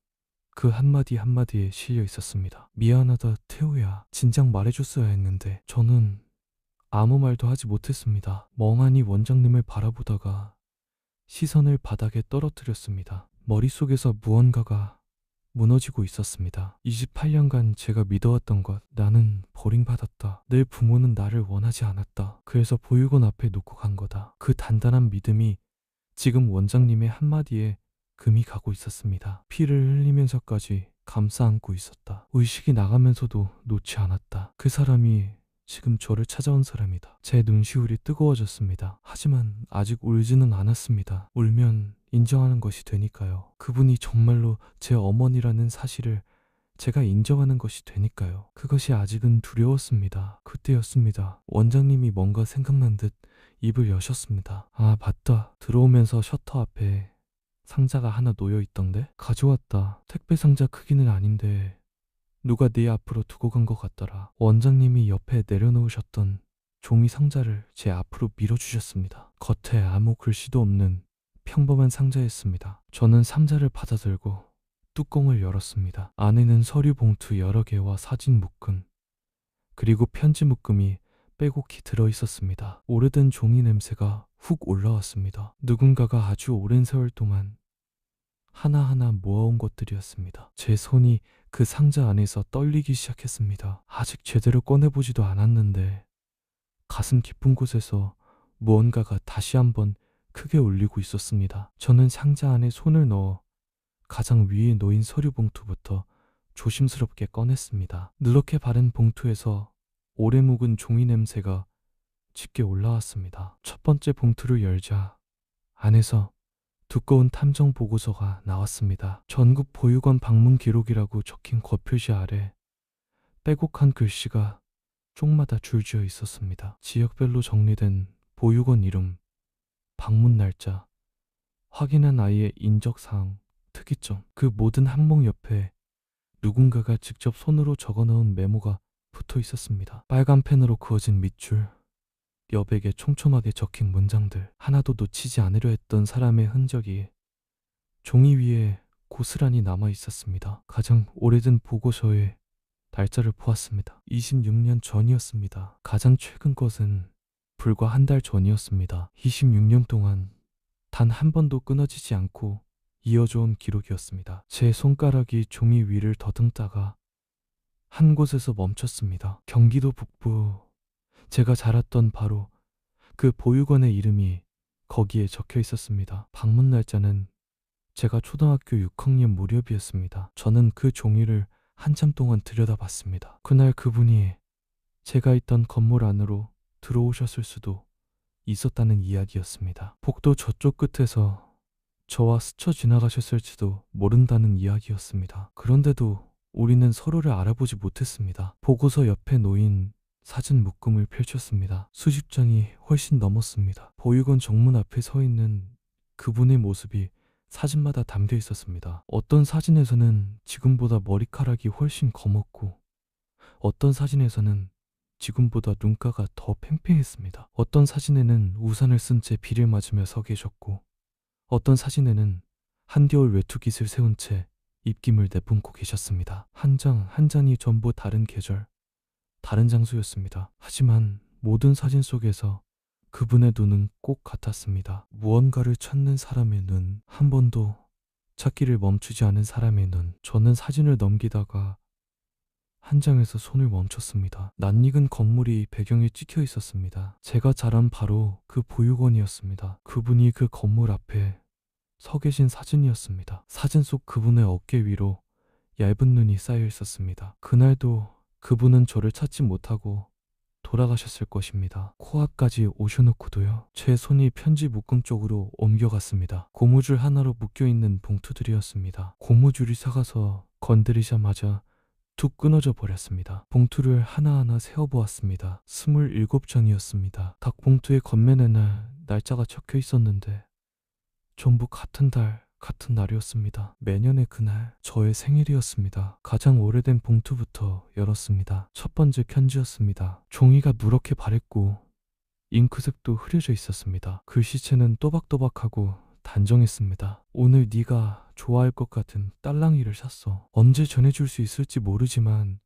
그 한마디 한마디에 실려 있었습니다. 미안하다 태호야. 진작 말해줬어야 했는데. 저는 아무 말도 하지 못했습니다. 멍하니 원장님을 바라보다가 시선을 바닥에 떨어뜨렸습니다. 머릿속에서 무언가가 무너지고 있었습니다. 28년간 제가 믿어왔던 것, 나는 버림받았다. 내 부모는 나를 원하지 않았다. 그래서 보육원 앞에 놓고 간 거다. 그 단단한 믿음이 지금 원장님의 한마디에 금이 가고 있었습니다. 피를 흘리면서까지 감싸 안고 있었다. 의식이 나가면서도 놓지 않았다. 그 사람이 지금 저를 찾아온 사람이다. 제 눈시울이 뜨거워졌습니다. 하지만 아직 울지는 않았습니다. 울면 인정하는 것이 되니까요. 그분이 정말로 제 어머니라는 사실을 제가 인정하는 것이 되니까요. 그것이 아직은 두려웠습니다. 그때였습니다. 원장님이 뭔가 생각난 듯 입을 여셨습니다. 아, 맞다. 들어오면서 셔터 앞에 상자가 하나 놓여 있던데? 가져왔다. 택배 상자 크기는 아닌데 누가 네 앞으로 두고 간 것 같더라. 원장님이 옆에 내려놓으셨던 종이 상자를 제 앞으로 밀어주셨습니다. 겉에 아무 글씨도 없는 평범한 상자였습니다. 저는 상자를 받아들고 뚜껑을 열었습니다. 안에는 서류 봉투 여러 개와 사진 묶음, 그리고 편지 묶음이 빼곡히 들어있었습니다. 오래된 종이 냄새가 훅 올라왔습니다. 누군가가 아주 오랜 세월 동안 하나하나 모아온 것들이었습니다. 제 손이 그 상자 안에서 떨리기 시작했습니다. 아직 제대로 꺼내보지도 않았는데 가슴 깊은 곳에서 무언가가 다시 한번 크게 울리고 있었습니다. 저는 상자 안에 손을 넣어 가장 위에 놓인 서류 봉투부터 조심스럽게 꺼냈습니다. 누렇게 바른 봉투에서 오래 묵은 종이 냄새가 짙게 올라왔습니다. 첫 번째 봉투를 열자 안에서 두꺼운 탐정 보고서가 나왔습니다. 전국 보육원 방문 기록이라고 적힌 겉표지 아래 빼곡한 글씨가 쪽마다 줄지어 있었습니다. 지역별로 정리된 보육원 이름, 방문 날짜, 확인한 아이의 인적사항, 특이점, 그 모든 항목 옆에 누군가가 직접 손으로 적어넣은 메모가 붙어 있었습니다. 빨간 펜으로 그어진 밑줄, 여백에 촘촘하게 적힌 문장들, 하나도 놓치지 않으려 했던 사람의 흔적이 종이 위에 고스란히 남아 있었습니다. 가장 오래된 보고서에 날짜를 보았습니다. 26년 전이었습니다. 가장 최근 것은 불과 한 달 전이었습니다. 26년 동안 단 한 번도 끊어지지 않고 이어져 온 기록이었습니다. 제 손가락이 종이 위를 더듬다가 한 곳에서 멈췄습니다. 경기도 북부, 제가 자랐던 바로 그 보육원의 이름이 거기에 적혀 있었습니다. 방문 날짜는 제가 초등학교 6학년 무렵이었습니다. 저는 그 종이를 한참 동안 들여다봤습니다. 그날 그분이 제가 있던 건물 안으로 들어오셨을 수도 있었다는 이야기였습니다. 복도 저쪽 끝에서 저와 스쳐 지나가셨을지도 모른다는 이야기였습니다. 그런데도 우리는 서로를 알아보지 못했습니다. 보고서 옆에 놓인 사진 묶음을 펼쳤습니다. 수십 장이 훨씬 넘었습니다. 보육원 정문 앞에 서 있는 그분의 모습이 사진마다 담겨 있었습니다. 어떤 사진에서는 지금보다 머리카락이 훨씬 검었고, 어떤 사진에서는 지금보다 눈가가 더 팽팽했습니다. 어떤 사진에는 우산을 쓴 채 비를 맞으며 서 계셨고, 어떤 사진에는 한겨울 외투깃을 세운 채 입김을 내뿜고 계셨습니다. 한 장 한 장이 전부 다른 계절, 다른 장소였습니다. 하지만 모든 사진 속에서 그분의 눈은 꼭 같았습니다. 무언가를 찾는 사람의 눈, 한 번도 찾기를 멈추지 않은 사람의 눈. 저는 사진을 넘기다가 한 장에서 손을 멈췄습니다. 낯익은 건물이 배경에 찍혀 있었습니다. 제가 자란 바로 그 보육원이었습니다. 그분이 그 건물 앞에 서 계신 사진이었습니다. 사진 속 그분의 어깨 위로 얇은 눈이 쌓여 있었습니다. 그날도 그분은 저를 찾지 못하고 돌아가셨을 것입니다. 코앞까지 오셔놓고도요. 제 손이 편지 묶음 쪽으로 옮겨갔습니다. 고무줄 하나로 묶여있는 봉투들이었습니다. 고무줄이 작아서 건드리자마자 툭 끊어져 버렸습니다. 봉투를 하나하나 세어보았습니다. 27장이었습니다. 각 봉투의 겉면에는 날짜가 적혀 있었는데 전부 같은 달, 같은 날이었습니다. 매년의 그날, 저의 생일이었습니다. 가장 오래된 봉투부터 열었습니다. 첫 번째 편지였습니다. 종이가 누렇게 바랬고 잉크색도 흐려져 있었습니다. 글씨체는 또박또박하고 단정했습니다. 오늘 네가 좋아할 것 같은 딸랑이를 샀어. 언제 전해줄 수 있을지 모르지만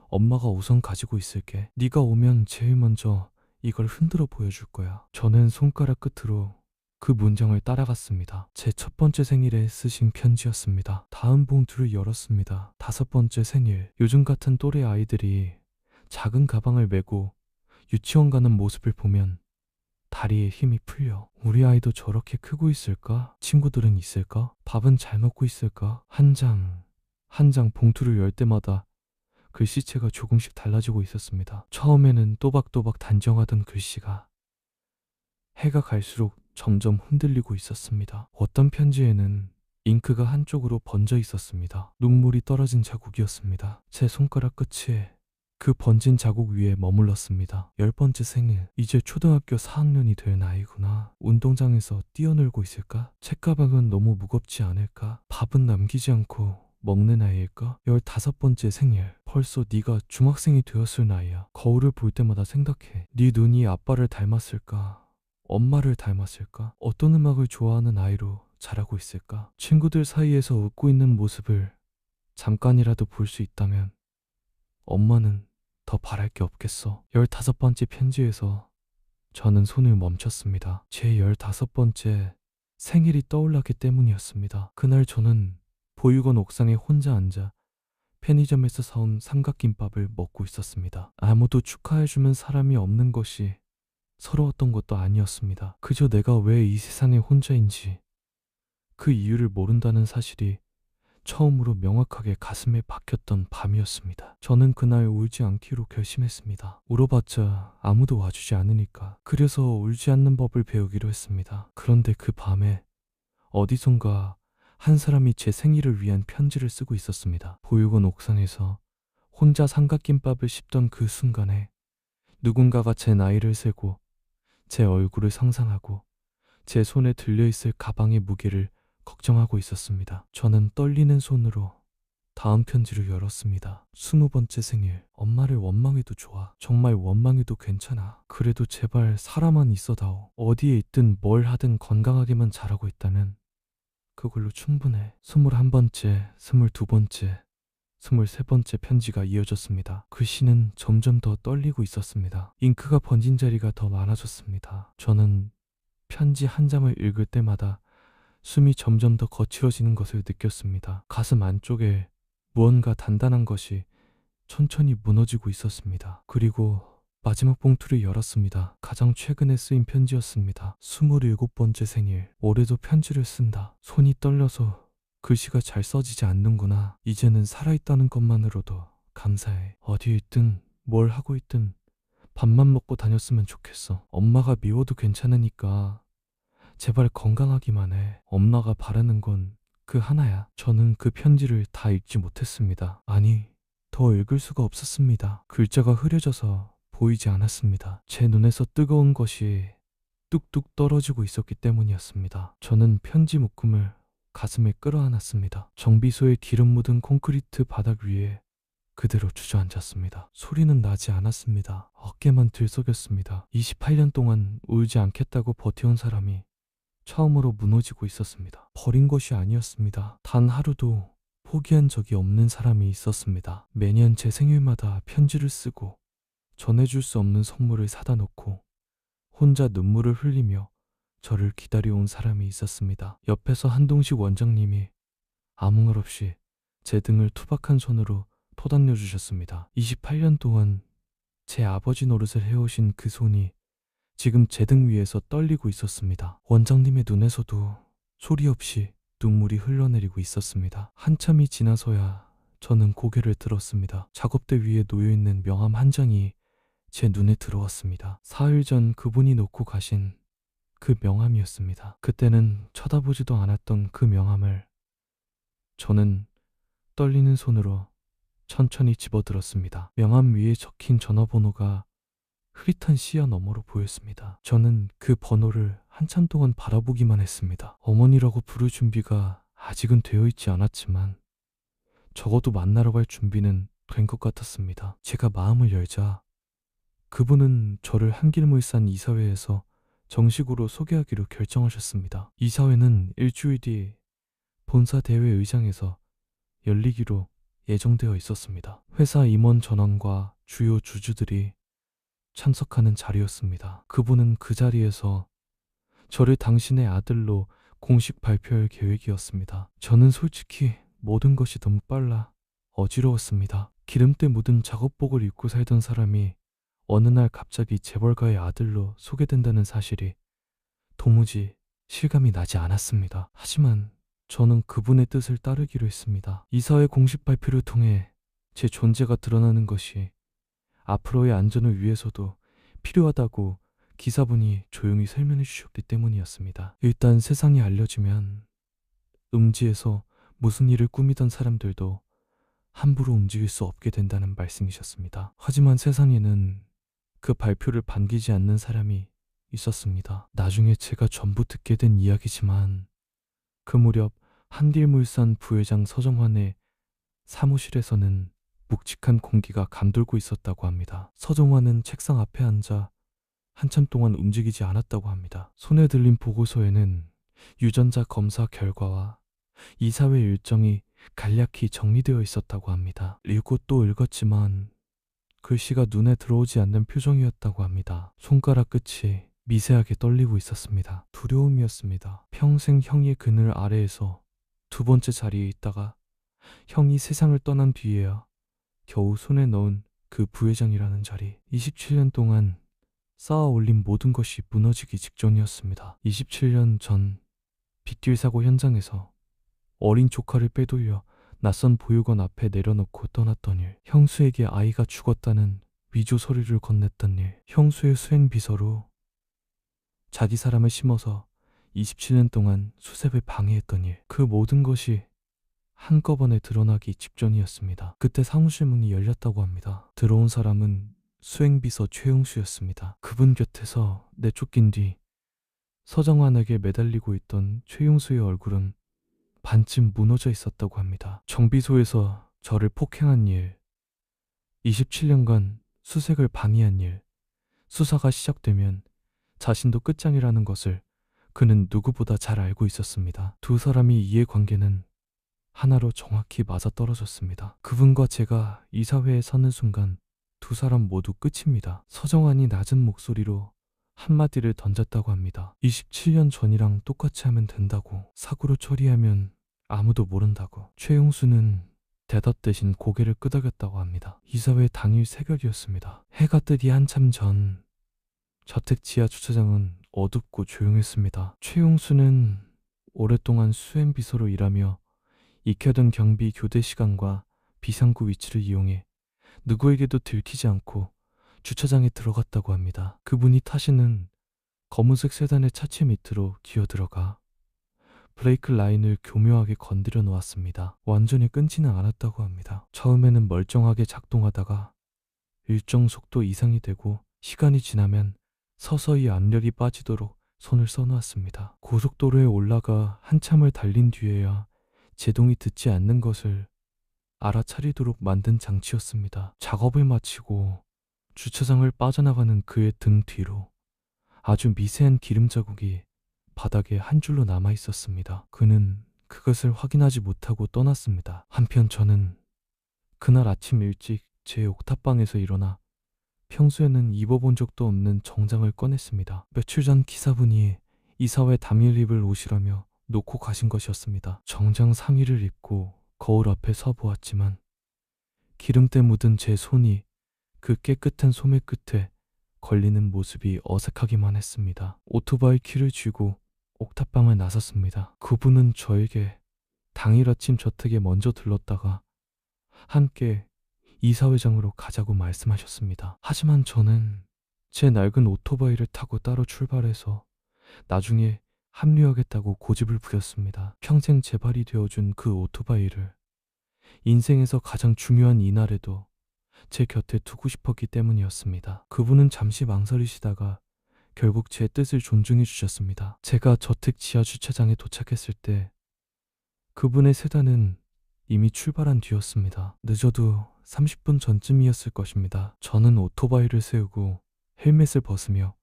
엄마가 우선 가지고 있을게. 네가 오면 제일 먼저 이걸 흔들어 보여줄 거야. 저는 손가락 끝으로 그 문장을 따라갔습니다. 제 첫 번째 생일에 쓰신 편지였습니다. 다음 봉투를 열었습니다. 5번째 생일. 요즘 같은 또래 아이들이 작은 가방을 메고 유치원 가는 모습을 보면 다리에 힘이 풀려. 우리 아이도 저렇게 크고 있을까? 친구들은 있을까? 밥은 잘 먹고 있을까? 한 장, 한 장 봉투를 열 때마다 글씨체가 조금씩 달라지고 있었습니다. 처음에는 또박또박 단정하던 글씨가 해가 갈수록 점점 흔들리고 있었습니다. 어떤 편지에는 잉크가 한쪽으로 번져 있었습니다. 눈물이 떨어진 자국이었습니다. 제 손가락 끝에 그 번진 자국 위에 머물렀습니다. 10번째 생일. 이제 초등학교 4학년이 될 나이구나. 운동장에서 뛰어놀고 있을까? 책가방은 너무 무겁지 않을까? 밥은 남기지 않고 먹는 아이일까? 15번째 생일. 벌써 네가 중학생이 되었을 나이야. 거울을 볼 때마다 생각해. 네 눈이 아빠를 닮았을까? 엄마를 닮았을까? 어떤 음악을 좋아하는 아이로 자라고 있을까? 친구들 사이에서 웃고 있는 모습을 잠깐이라도 볼 수 있다면 엄마는 더 바랄 게 없겠어. 15번째 편지에서 저는 손을 멈췄습니다. 제 15번째 생일이 떠올랐기 때문이었습니다. 그날 저는 보육원 옥상에 혼자 앉아 편의점에서 사온 삼각김밥을 먹고 있었습니다. 아무도 축하해주는 사람이 없는 것이 서러웠던 것도 아니었습니다. 그저 내가 왜 이 세상에 혼자인지 그 이유를 모른다는 사실이 처음으로 명확하게 가슴에 박혔던 밤이었습니다. 저는 그날 울지 않기로 결심했습니다. 울어봤자 아무도 와주지 않으니까. 그래서 울지 않는 법을 배우기로 했습니다. 그런데 그 밤에 어디선가 한 사람이 제 생일을 위한 편지를 쓰고 있었습니다. 보육원 옥상에서 혼자 삼각김밥을 씹던 그 순간에 누군가가 제 나이를 세고 제 얼굴을 상상하고 제 손에 들려있을 가방의 무게를 걱정하고 있었습니다. 저는 떨리는 손으로 다음 편지를 열었습니다. 20번째 생일. 엄마를 원망해도 좋아. 정말 원망해도 괜찮아. 그래도 제발 살아만 있어다오. 어디에 있든 뭘 하든 건강하게만 자라고 있다면 그걸로 충분해. 21번째, 22번째, 23번째 편지가 이어졌습니다. 글씨는 점점 더 떨리고 있었습니다. 잉크가 번진 자리가 더 많아졌습니다. 저는 편지 한 장을 읽을 때마다 숨이 점점 더 거칠어지는 것을 느꼈습니다. 가슴 안쪽에 무언가 단단한 것이 천천히 무너지고 있었습니다. 그리고 마지막 봉투를 열었습니다. 가장 최근에 쓰인 편지였습니다. 27번째 생일. 올해도 편지를 쓴다. 손이 떨려서 글씨가 잘 써지지 않는구나. 이제는 살아있다는 것만으로도 감사해. 어디에 있든 뭘 하고 있든 밥만 먹고 다녔으면 좋겠어. 엄마가 미워도 괜찮으니까 제발 건강하기만 해. 엄마가 바라는 건 그 하나야. 저는 그 편지를 다 읽지 못했습니다. 아니, 더 읽을 수가 없었습니다. 글자가 흐려져서 보이지 않았습니다. 제 눈에서 뜨거운 것이 뚝뚝 떨어지고 있었기 때문이었습니다. 저는 편지 묶음을 가슴에 끌어안았습니다. 정비소의 기름 묻은 콘크리트 바닥 위에 그대로 주저앉았습니다. 소리는 나지 않았습니다. 어깨만 들썩였습니다. 28년 동안 울지 않겠다고 버텨온 사람이 처음으로 무너지고 있었습니다. 버린 것이 아니었습니다. 단 하루도 포기한 적이 없는 사람이 있었습니다. 매년 제 생일마다 편지를 쓰고 전해줄 수 없는 선물을 사다 놓고 혼자 눈물을 흘리며 저를 기다려온 사람이 있었습니다. 옆에서 한동식 원장님이 아무 말 없이 제 등을 투박한 손으로 토닥여 주셨습니다. 28년 동안 제 아버지 노릇을 해오신 그 손이 지금 제 등 위에서 떨리고 있었습니다. 원장님의 눈에서도 소리 없이 눈물이 흘러내리고 있었습니다. 한참이 지나서야 저는 고개를 들었습니다. 작업대 위에 놓여있는 명함 한 장이 제 눈에 들어왔습니다. 4일 전 그분이 놓고 가신 그 명함이었습니다. 그때는 쳐다보지도 않았던 그 명함을 저는 떨리는 손으로 천천히 집어들었습니다. 명함 위에 적힌 전화번호가 흐릿한 시야 너머로 보였습니다. 저는 그 번호를 한참 동안 바라보기만 했습니다. 어머니라고 부를 준비가 아직은 되어 있지 않았지만 적어도 만나러 갈 준비는 된 것 같았습니다. 제가 마음을 열자 그분은 저를 한길물산 이사회에서 정식으로 소개하기로 결정하셨습니다. 이사회는 일주일 뒤 본사 대회 의장에서 열리기로 예정되어 있었습니다. 회사 임원 전원과 주요 주주들이 참석하는 자리였습니다. 그분은 그 자리에서 저를 당신의 아들로 공식 발표할 계획이었습니다. 저는 솔직히 모든 것이 너무 빨라 어지러웠습니다. 기름때 묻은 작업복을 입고 살던 사람이 어느 날 갑자기 재벌가의 아들로 소개된다는 사실이 도무지 실감이 나지 않았습니다. 하지만 저는 그분의 뜻을 따르기로 했습니다. 이사회 공식 발표를 통해 제 존재가 드러나는 것이 앞으로의 안전을 위해서도 필요하다고 기사분이 조용히 설명해 주셨기 때문이었습니다. 일단 세상이 알려지면 음지에서 무슨 일을 꾸미던 사람들도 함부로 움직일 수 없게 된다는 말씀이셨습니다. 하지만 세상에는 그 발표를 반기지 않는 사람이 있었습니다. 나중에 제가 전부 듣게 된 이야기지만 그 무렵 한딜물산 부회장 서정환의 사무실에서는 묵직한 공기가 감돌고 있었다고 합니다. 서정환은 책상 앞에 앉아 한참 동안 움직이지 않았다고 합니다. 손에 들린 보고서에는 유전자 검사 결과와 이사회 일정이 간략히 정리되어 있었다고 합니다. 읽고 또 읽었지만 글씨가 눈에 들어오지 않는 표정이었다고 합니다. 손가락 끝이 미세하게 떨리고 있었습니다. 두려움이었습니다. 평생 형의 그늘 아래에서 두 번째 자리에 있다가 형이 세상을 떠난 뒤에야 겨우 손에 넣은 그 부회장이라는 자리. 27년 동안 쌓아 올린 모든 것이 무너지기 직전이었습니다. 27년 전 빗길 사고 현장에서 어린 조카를 빼돌려 낯선 보육원 앞에 내려놓고 떠났던 일. 형수에게 아이가 죽었다는 위조 서류를 건넸던 일. 형수의 수행비서로 자기 사람을 심어서 27년 동안 수습을 방해했던 일. 그 모든 것이 한꺼번에 드러나기 직전이었습니다. 그때 사무실 문이 열렸다고 합니다. 들어온 사람은 수행비서 최용수였습니다. 그분 곁에서 내쫓긴 뒤 서정환에게 매달리고 있던 최용수의 얼굴은 반쯤 무너져 있었다고 합니다. 정비소에서 저를 폭행한 일, 27년간 수색을 방해한 일, 수사가 시작되면 자신도 끝장이라는 것을 그는 누구보다 잘 알고 있었습니다. 두 사람의 이해관계는 하나로 정확히 맞아떨어졌습니다. 그분과 제가 이사회에 서는 순간 두 사람 모두 끝입니다. 서정환이 낮은 목소리로 한마디를 던졌다고 합니다. 27년 전이랑 똑같이 하면 된다고, 사고로 처리하면 아무도 모른다고. 최용수는 대답 대신 고개를 끄덕였다고 합니다. 이사회 당일 새벽이었습니다. 해가 뜨기 한참 전 저택 지하 주차장은 어둡고 조용했습니다. 최용수는 오랫동안 수행비서로 일하며 익혀둔 경비 교대 시간과 비상구 위치를 이용해 누구에게도 들키지 않고 주차장에 들어갔다고 합니다. 그분이 타시는 검은색 세단의 차체 밑으로 기어들어가 브레이크 라인을 교묘하게 건드려 놓았습니다. 완전히 끊지는 않았다고 합니다. 처음에는 멀쩡하게 작동하다가 일정 속도 이상이 되고 시간이 지나면 서서히 압력이 빠지도록 손을 써놓았습니다. 고속도로에 올라가 한참을 달린 뒤에야 제동이 듣지 않는 것을 알아차리도록 만든 장치였습니다. 작업을 마치고 주차장을 빠져나가는 그의 등 뒤로 아주 미세한 기름 자국이 바닥에 한 줄로 남아 있었습니다. 그는 그것을 확인하지 못하고 떠났습니다. 한편 저는 그날 아침 일찍 제 옥탑방에서 일어나 평소에는 입어본 적도 없는 정장을 꺼냈습니다. 며칠 전 기사분이 이사회 담일 입을 옷이라며 놓고 가신 것이었습니다. 정장 상의를 입고 거울 앞에 서 보았지만 기름때 묻은 제 손이 그 깨끗한 소매 끝에 걸리는 모습이 어색하기만 했습니다. 오토바이 키를 쥐고 옥탑방을 나섰습니다. 그분은 저에게 당일 아침 저택에 먼저 들렀다가 함께 이사회장으로 가자고 말씀하셨습니다. 하지만 저는 제 낡은 오토바이를 타고 따로 출발해서 나중에 합류하겠다고 고집을 부렸습니다. 평생 제발이 되어준 그 오토바이를 인생에서 가장 중요한 이날에도 제 곁에 두고 싶었기 때문이었습니다. 그분은 잠시 망설이시다가 결국 제 뜻을 존중해 주셨습니다. 제가 저택 지하 주차장에 도착했을 때 그분의 세단은 이미 출발한 뒤였습니다. 늦어도 30분 전쯤이었을 것입니다. 저는 오토바이를 세우고 헬멧을 벗으며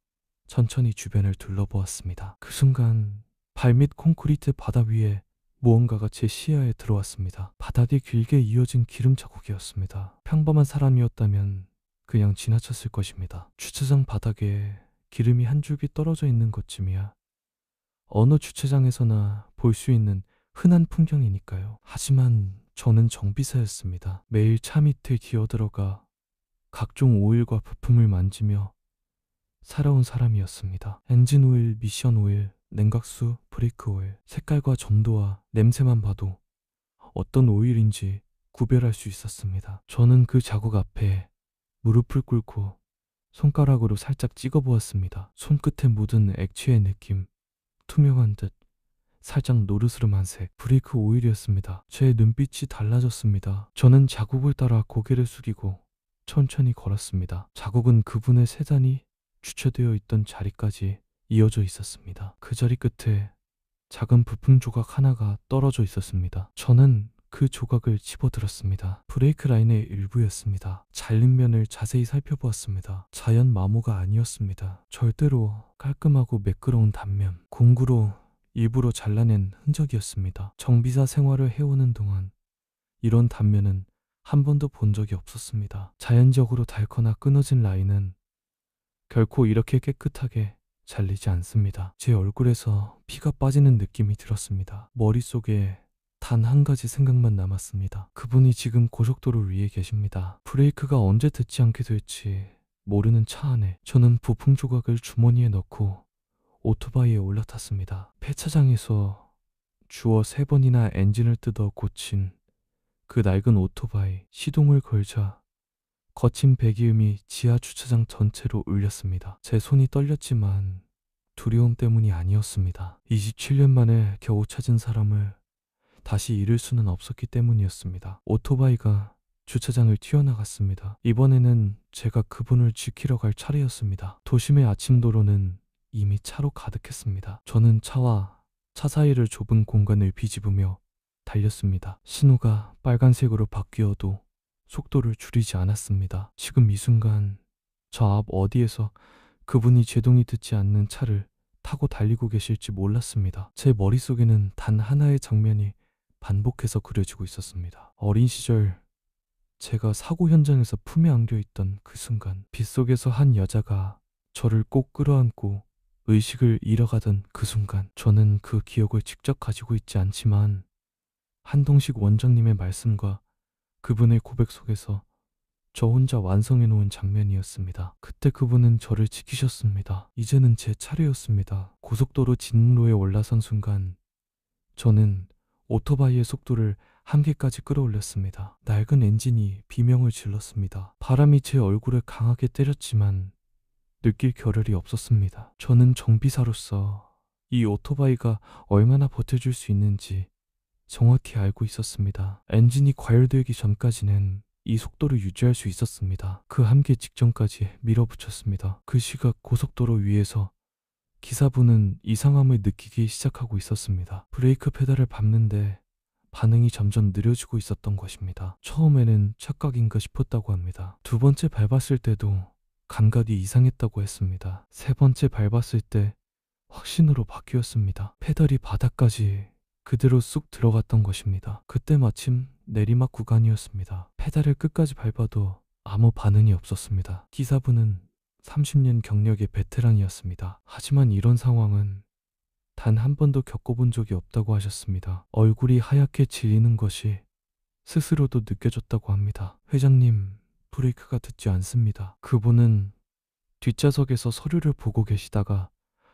천천히 주변을 둘러보았습니다. 그 순간 발밑 콘크리트 바닥 위에 무언가가 제 시야에 들어왔습니다. 바닥에 길게 이어진 기름 자국이었습니다. 평범한 사람이었다면 그냥 지나쳤을 것입니다. 주차장 바닥에 기름이 한 줄기 떨어져 있는 것쯤이야 어느 주차장에서나 볼 수 있는 흔한 풍경이니까요. 하지만 저는 정비사였습니다. 매일 차 밑에 기어들어가 각종 오일과 부품을 만지며 살아온 사람이었습니다. 엔진 오일, 미션 오일, 냉각수, 브레이크 오일, 색깔과 점도와 냄새만 봐도 어떤 오일인지 구별할 수 있었습니다. 저는 그 자국 앞에 무릎을 꿇고 손가락으로 살짝 찍어보았습니다. 손끝에 묻은 액체의 느낌, 투명한 듯 살짝 노르스름한 색, 브레이크 오일이었습니다. 제 눈빛이 달라졌습니다. 저는 자국을 따라 고개를 숙이고 천천히 걸었습니다. 자국은 그분의 세단이 주차되어 있던 자리까지 이어져 있었습니다. 그 자리 끝에 작은 부품 조각 하나가 떨어져 있었습니다. 저는 그 조각을 집어들었습니다. 브레이크 라인의 일부였습니다. 잘린 면을 자세히 살펴보았습니다. 자연 마모가 아니었습니다. 절대로 깔끔하고 매끄러운 단면, 공구로 일부러 잘라낸 흔적이었습니다. 정비사 생활을 해오는 동안 이런 단면은 한 번도 본 적이 없었습니다. 자연적으로 닳거나 끊어진 라인은 결코 이렇게 깨끗하게 잘리지 않습니다. 제 얼굴에서 피가 빠지는 느낌이 들었습니다. 머릿속에 단 한 가지 생각만 남았습니다. 그분이 지금 고속도로 위에 계십니다. 브레이크가 언제 듣지 않게 될지 모르는 차 안에 저는 부품 조각을 주머니에 넣고 오토바이에 올라탔습니다. 폐차장에서 주워 3번이나 엔진을 뜯어 고친 그 낡은 오토바이, 시동을 걸자 거친 배기음이 지하 주차장 전체로 울렸습니다. 제 손이 떨렸지만 두려움 때문이 아니었습니다. 27년 만에 겨우 찾은 사람을 다시 잃을 수는 없었기 때문이었습니다. 오토바이가 주차장을 튀어나갔습니다. 이번에는 제가 그분을 지키러 갈 차례였습니다. 도심의 아침 도로는 이미 차로 가득했습니다. 저는 차와 차 사이를 좁은 공간을 비집으며 달렸습니다. 신호가 빨간색으로 바뀌어도 속도를 줄이지 않았습니다. 지금 이 순간 저 앞 어디에서 그분이 제동이 듣지 않는 차를 타고 달리고 계실지 몰랐습니다. 제 머릿속에는 단 하나의 장면이 반복해서 그려지고 있었습니다. 어린 시절 제가 사고 현장에서 품에 안겨있던 그 순간, 빗속에서 한 여자가 저를 꼭 끌어안고 의식을 잃어가던 그 순간, 저는 그 기억을 직접 가지고 있지 않지만 한동식 원장님의 말씀과 그분의 고백 속에서 저 혼자 완성해 놓은 장면이었습니다. 그때 그분은 저를 지키셨습니다. 이제는 제 차례였습니다. 고속도로 진로에 올라선 순간 저는 오토바이의 속도를 한계까지 끌어올렸습니다. 낡은 엔진이 비명을 질렀습니다. 바람이 제 얼굴을 강하게 때렸지만 느낄 겨를이 없었습니다. 저는 정비사로서 이 오토바이가 얼마나 버텨줄 수 있는지 정확히 알고 있었습니다. 엔진이 과열되기 전까지는 이 속도를 유지할 수 있었습니다. 그 한계 직전까지 밀어붙였습니다. 그 시각 고속도로 위에서 기사분은 이상함을 느끼기 시작하고 있었습니다. 브레이크 페달을 밟는데 반응이 점점 느려지고 있었던 것입니다. 처음에는 착각인가 싶었다고 합니다. 두 번째 밟았을 때도 감각이 이상했다고 했습니다. 세 번째 밟았을 때 확신으로 바뀌었습니다. 페달이 바닥까지 그대로 쑥 들어갔던 것입니다. 그때 마침 내리막 구간이었습니다. 페달을 끝까지 밟아도 아무 반응이 없었습니다. 기사분은 30년 경력의 베테랑이었습니다. 하지만 이런 상황은 단 한 번도 겪어본 적이 없다고 하셨습니다. 얼굴이 하얗게 질리는 것이 스스로도 느껴졌다고 합니다. 회장님, 브레이크가 듣지 않습니다. 그분은 뒷좌석에서 서류를 보고 계시다가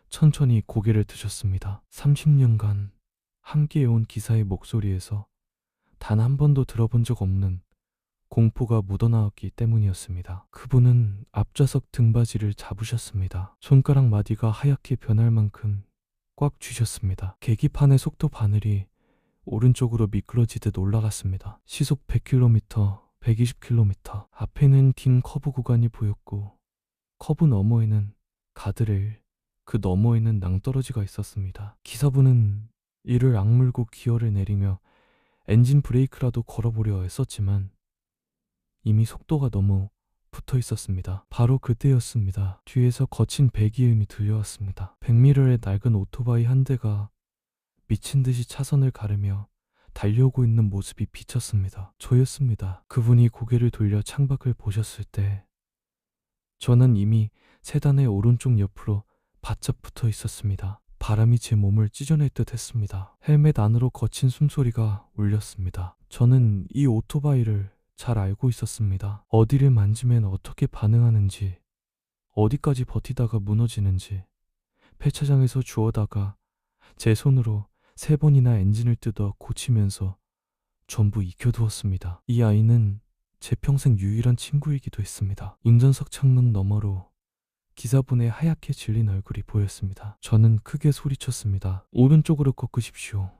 천천히 고개를 드셨습니다. 30년간 함께해온 기사의 목소리에서 단 한 번도 들어본 적 없는 공포가 묻어나왔기 때문이었습니다. 그분은 앞좌석 등받이를 잡으셨습니다. 손가락 마디가 하얗게 변할 만큼 꽉 쥐셨습니다. 계기판의 속도 바늘이 오른쪽으로 미끄러지듯 올라갔습니다. 시속 100km, 120km. 앞에는 긴 커브 구간이 보였고 커브 너머에는 가드레일, 그 너머에는 낭떠러지가 있었습니다. 기사분은 이를 악물고 기어를 내리며 엔진 브레이크라도 걸어보려 했었지만 이미 속도가 너무 붙어 있었습니다. 바로 그때였습니다. 뒤에서 거친 배기음이 들려왔습니다. 100m의 낡은 오토바이 한 대가 미친 듯이 차선을 가르며 달려오고 있는 모습이 비쳤습니다. 저였습니다. 그분이 고개를 돌려 창밖을 보셨을 때 저는 이미 세단의 오른쪽 옆으로 바짝 붙어 있었습니다. 바람이 제 몸을 찢어낼 듯 했습니다. 헬멧 안으로 거친 숨소리가 울렸습니다. 저는 이 오토바이를 잘 알고 있었습니다. 어디를 만지면 어떻게 반응하는지, 어디까지 버티다가 무너지는지, 폐차장에서 주워다가 제 손으로 3번이나 엔진을 뜯어 고치면서 전부 익혀두었습니다. 이 아이는 제 평생 유일한 친구이기도 했습니다. 운전석 창문 너머로 기사분의 하얗게 질린 얼굴이 보였습니다. 저는 크게 소리쳤습니다. 오른쪽으로 꺾으십시오.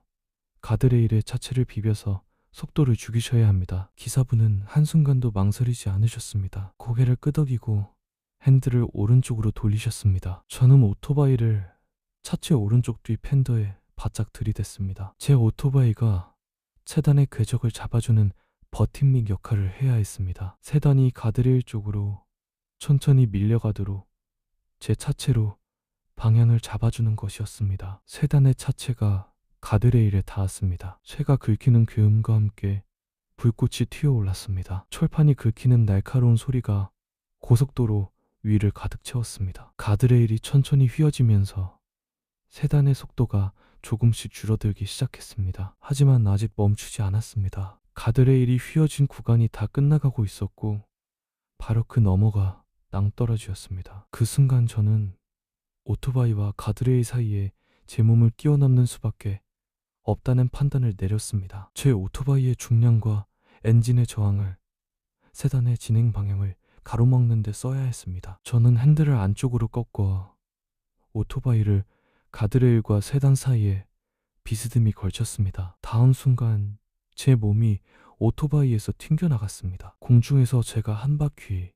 가드레일에 차체를 비벼서 속도를 죽이셔야 합니다. 기사분은 한순간도 망설이지 않으셨습니다. 고개를 끄덕이고 핸들을 오른쪽으로 돌리셨습니다. 저는 오토바이를 차체 오른쪽 뒤 팬더에 바짝 들이댔습니다. 제 오토바이가 세단의 궤적을 잡아주는 버팀목 역할을 해야 했습니다. 세단이 가드레일 쪽으로 천천히 밀려가도록 제 차체로 방향을 잡아주는 것이었습니다. 세단의 차체가 가드레일에 닿았습니다. 쇠가 긁히는 괴음과 함께 불꽃이 튀어올랐습니다. 철판이 긁히는 날카로운 소리가 고속도로 위를 가득 채웠습니다. 가드레일이 천천히 휘어지면서 세단의 속도가 조금씩 줄어들기 시작했습니다. 하지만 아직 멈추지 않았습니다. 가드레일이 휘어진 구간이 다 끝나가고 있었고 바로 그 너머가 낭떠러지였습니다. 그 순간 저는 오토바이와 가드레일 사이에 제 몸을 끼워 넣는 수밖에 없다는 판단을 내렸습니다. 제 오토바이의 중량과 엔진의 저항을 세단의 진행 방향을 가로막는 데 써야 했습니다. 저는 핸들을 안쪽으로 꺾어 오토바이를 가드레일과 세단 사이에 비스듬히 걸쳤습니다. 다음 순간 제 몸이 오토바이에서 튕겨나갔습니다. 공중에서 제가 한 바퀴,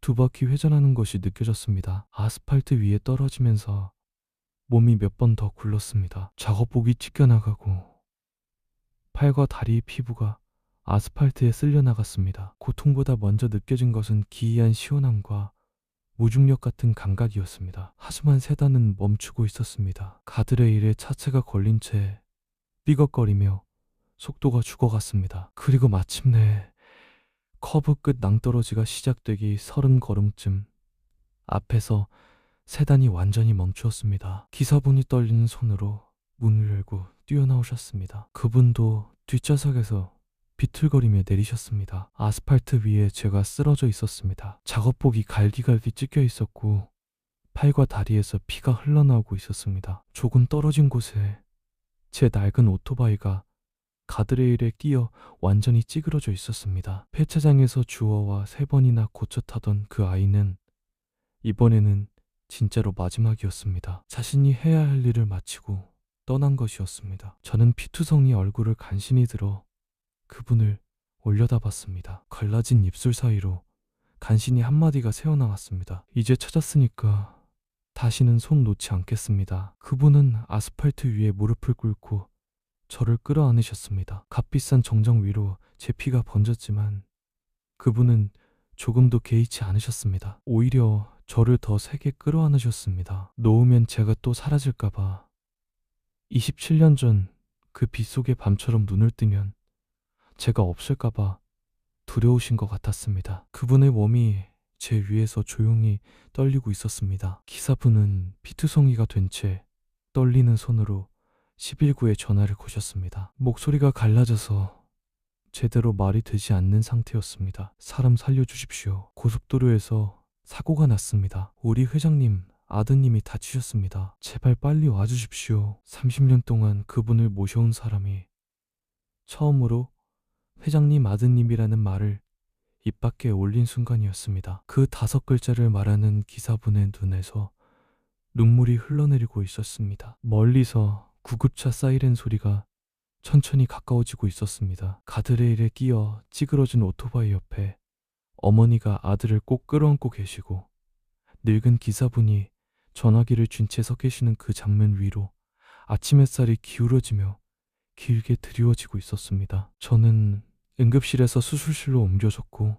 두 바퀴 회전하는 것이 느껴졌습니다. 아스팔트 위에 떨어지면서 몸이 몇 번 더 굴렀습니다. 작업복이 찢겨나가고 팔과 다리의 피부가 아스팔트에 쓸려나갔습니다. 고통보다 먼저 느껴진 것은 기이한 시원함과 무중력 같은 감각이었습니다. 하지만 세단은 멈추고 있었습니다. 가드레일에 차체가 걸린 채 삐걱거리며 속도가 죽어갔습니다. 그리고 마침내 커브 끝 낭떠러지가 시작되기 30걸음쯤 앞에서 세단이 완전히 멈추었습니다. 기사분이 떨리는 손으로 문을 열고 뛰어나오셨습니다. 그분도 뒷좌석에서 비틀거리며 내리셨습니다. 아스팔트 위에 제가 쓰러져 있었습니다. 작업복이 갈기갈기 찢겨 있었고 팔과 다리에서 피가 흘러나오고 있었습니다. 조금 떨어진 곳에 제 낡은 오토바이가 가드레일에 끼어 완전히 찌그러져 있었습니다. 폐차장에서 주워와 3번이나 고쳐 타던 그 아이는 이번에는 진짜로 마지막이었습니다. 자신이 해야 할 일을 마치고 떠난 것이었습니다. 저는 피투성이 얼굴을 간신히 들어 그분을 올려다봤습니다. 갈라진 입술 사이로 간신히 한마디가 새어나왔습니다. 이제 찾았으니까 다시는 손 놓지 않겠습니다. 그분은 아스팔트 위에 무릎을 꿇고 저를 끌어안으셨습니다. 값비싼 정정 위로 제 피가 번졌지만 그분은 조금도 개의치 않으셨습니다. 오히려 저를 더 세게 끌어안으셨습니다. 놓으면 제가 또 사라질까봐. 27년 전 그 빗속의 밤처럼 눈을 뜨면 제가 없을까봐 두려우신 것 같았습니다. 그분의 몸이 제 위에서 조용히 떨리고 있었습니다. 기사분은 피투성이가 된 채 떨리는 손으로 119에 전화를 거셨습니다. 목소리가 갈라져서 제대로 말이 되지 않는 상태였습니다. 사람 살려주십시오. 고속도로에서 사고가 났습니다. 우리 회장님 아드님이 다치셨습니다. 제발 빨리 와주십시오. 30년 동안 그분을 모셔온 사람이 처음으로 회장님 아드님이라는 말을 입 밖에 올린 순간이었습니다. 그 5글자를 말하는 기사분의 눈에서 눈물이 흘러내리고 있었습니다. 멀리서 구급차 사이렌 소리가 천천히 가까워지고 있었습니다. 가드레일에 끼어 찌그러진 오토바이 옆에 어머니가 아들을 꼭 끌어안고 계시고 늙은 기사분이 전화기를 쥔 채 서 계시는 그 장면 위로 아침 햇살이 기울어지며 길게 드리워지고 있었습니다. 저는 응급실에서 수술실로 옮겨졌고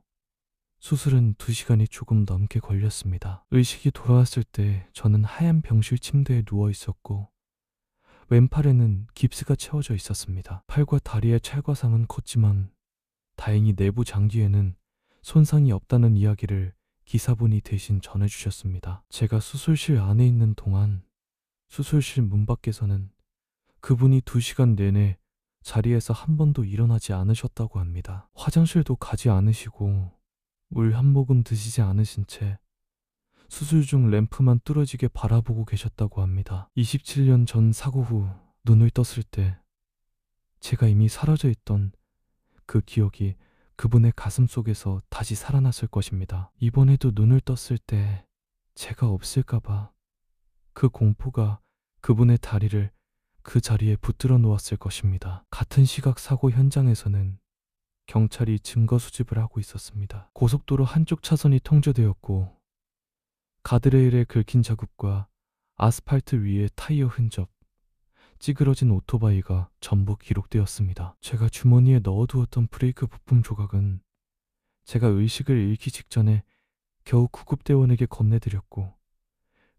수술은 2시간이 조금 넘게 걸렸습니다. 의식이 돌아왔을 때 저는 하얀 병실 침대에 누워 있었고 왼팔에는 깁스가 채워져 있었습니다. 팔과 다리의 찰과상은 컸지만 다행히 내부 장기에는 손상이 없다는 이야기를 기사분이 대신 전해주셨습니다. 제가 수술실 안에 있는 동안 수술실 문 밖에서는 그분이 2시간 내내 자리에서 한 번도 일어나지 않으셨다고 합니다. 화장실도 가지 않으시고 물 한 모금 드시지 않으신 채 수술 중 램프만 뚫어지게 바라보고 계셨다고 합니다. 27년 전 사고 후 눈을 떴을 때 제가 이미 사라져 있던 그 기억이 그분의 가슴 속에서 다시 살아났을 것입니다. 이번에도 눈을 떴을 때 제가 없을까봐 그 공포가 그분의 다리를 그 자리에 붙들어 놓았을 것입니다. 같은 시각 사고 현장에서는 경찰이 증거 수집을 하고 있었습니다. 고속도로 한쪽 차선이 통제되었고 가드레일에 긁힌 자국과 아스팔트 위에 타이어 흔적, 찌그러진 오토바이가 전부 기록되었습니다. 제가 주머니에 넣어두었던 브레이크 부품 조각은 제가 의식을 잃기 직전에 겨우 구급대원에게 건네드렸고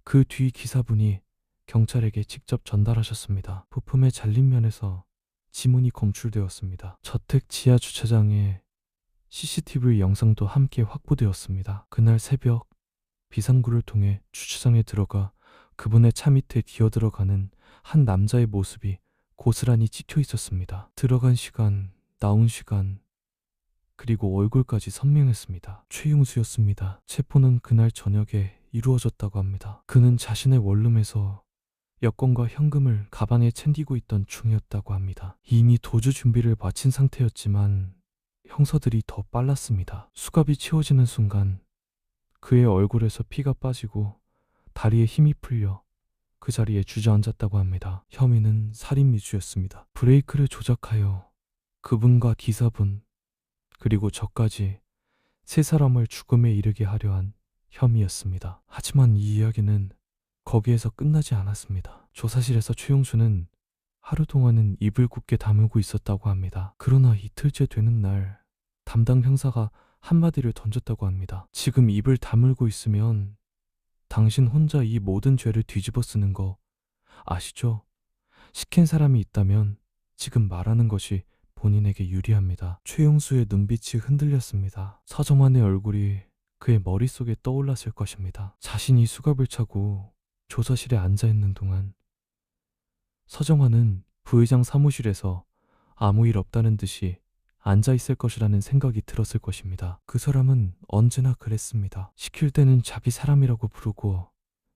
그 뒤 기사분이 경찰에게 직접 전달하셨습니다. 부품의 잘린 면에서 지문이 검출되었습니다. 저택 지하 주차장에 CCTV 영상도 함께 확보되었습니다. 그날 새벽 비상구를 통해 주차장에 들어가 그분의 차 밑에 기어들어가는 한 남자의 모습이 고스란히 찍혀 있었습니다. 들어간 시간, 나온 시간, 그리고 얼굴까지 선명했습니다. 최용수였습니다. 체포는 그날 저녁에 이루어졌다고 합니다. 그는 자신의 원룸에서 여권과 현금을 가방에 챙기고 있던 중이었다고 합니다. 이미 도주 준비를 마친 상태였지만 형사들이 더 빨랐습니다. 수갑이 채워지는 순간 그의 얼굴에서 피가 빠지고 다리에 힘이 풀려 그 자리에 주저앉았다고 합니다. 혐의는 살인 미수였습니다. 브레이크를 조작하여 그분과 기사분 그리고 저까지 3사람을 죽음에 이르게 하려 한 혐의였습니다. 하지만 이 이야기는 거기에서 끝나지 않았습니다. 조사실에서 최용수는 하루 동안은 입을 굳게 다물고 있었다고 합니다. 그러나 이틀째 되는 날 담당 형사가 한마디를 던졌다고 합니다. 지금 입을 다물고 있으면 당신 혼자 이 모든 죄를 뒤집어 쓰는 거 아시죠? 시킨 사람이 있다면 지금 말하는 것이 본인에게 유리합니다. 최용수의 눈빛이 흔들렸습니다. 서정환의 얼굴이 그의 머릿속에 떠올랐을 것입니다. 자신이 수갑을 차고 조사실에 앉아 있는 동안 서정환은 부회장 사무실에서 아무 일 없다는 듯이 앉아 있을 것이라는 생각이 들었을 것입니다. 그 사람은 언제나 그랬습니다. 시킬 때는 자기 사람이라고 부르고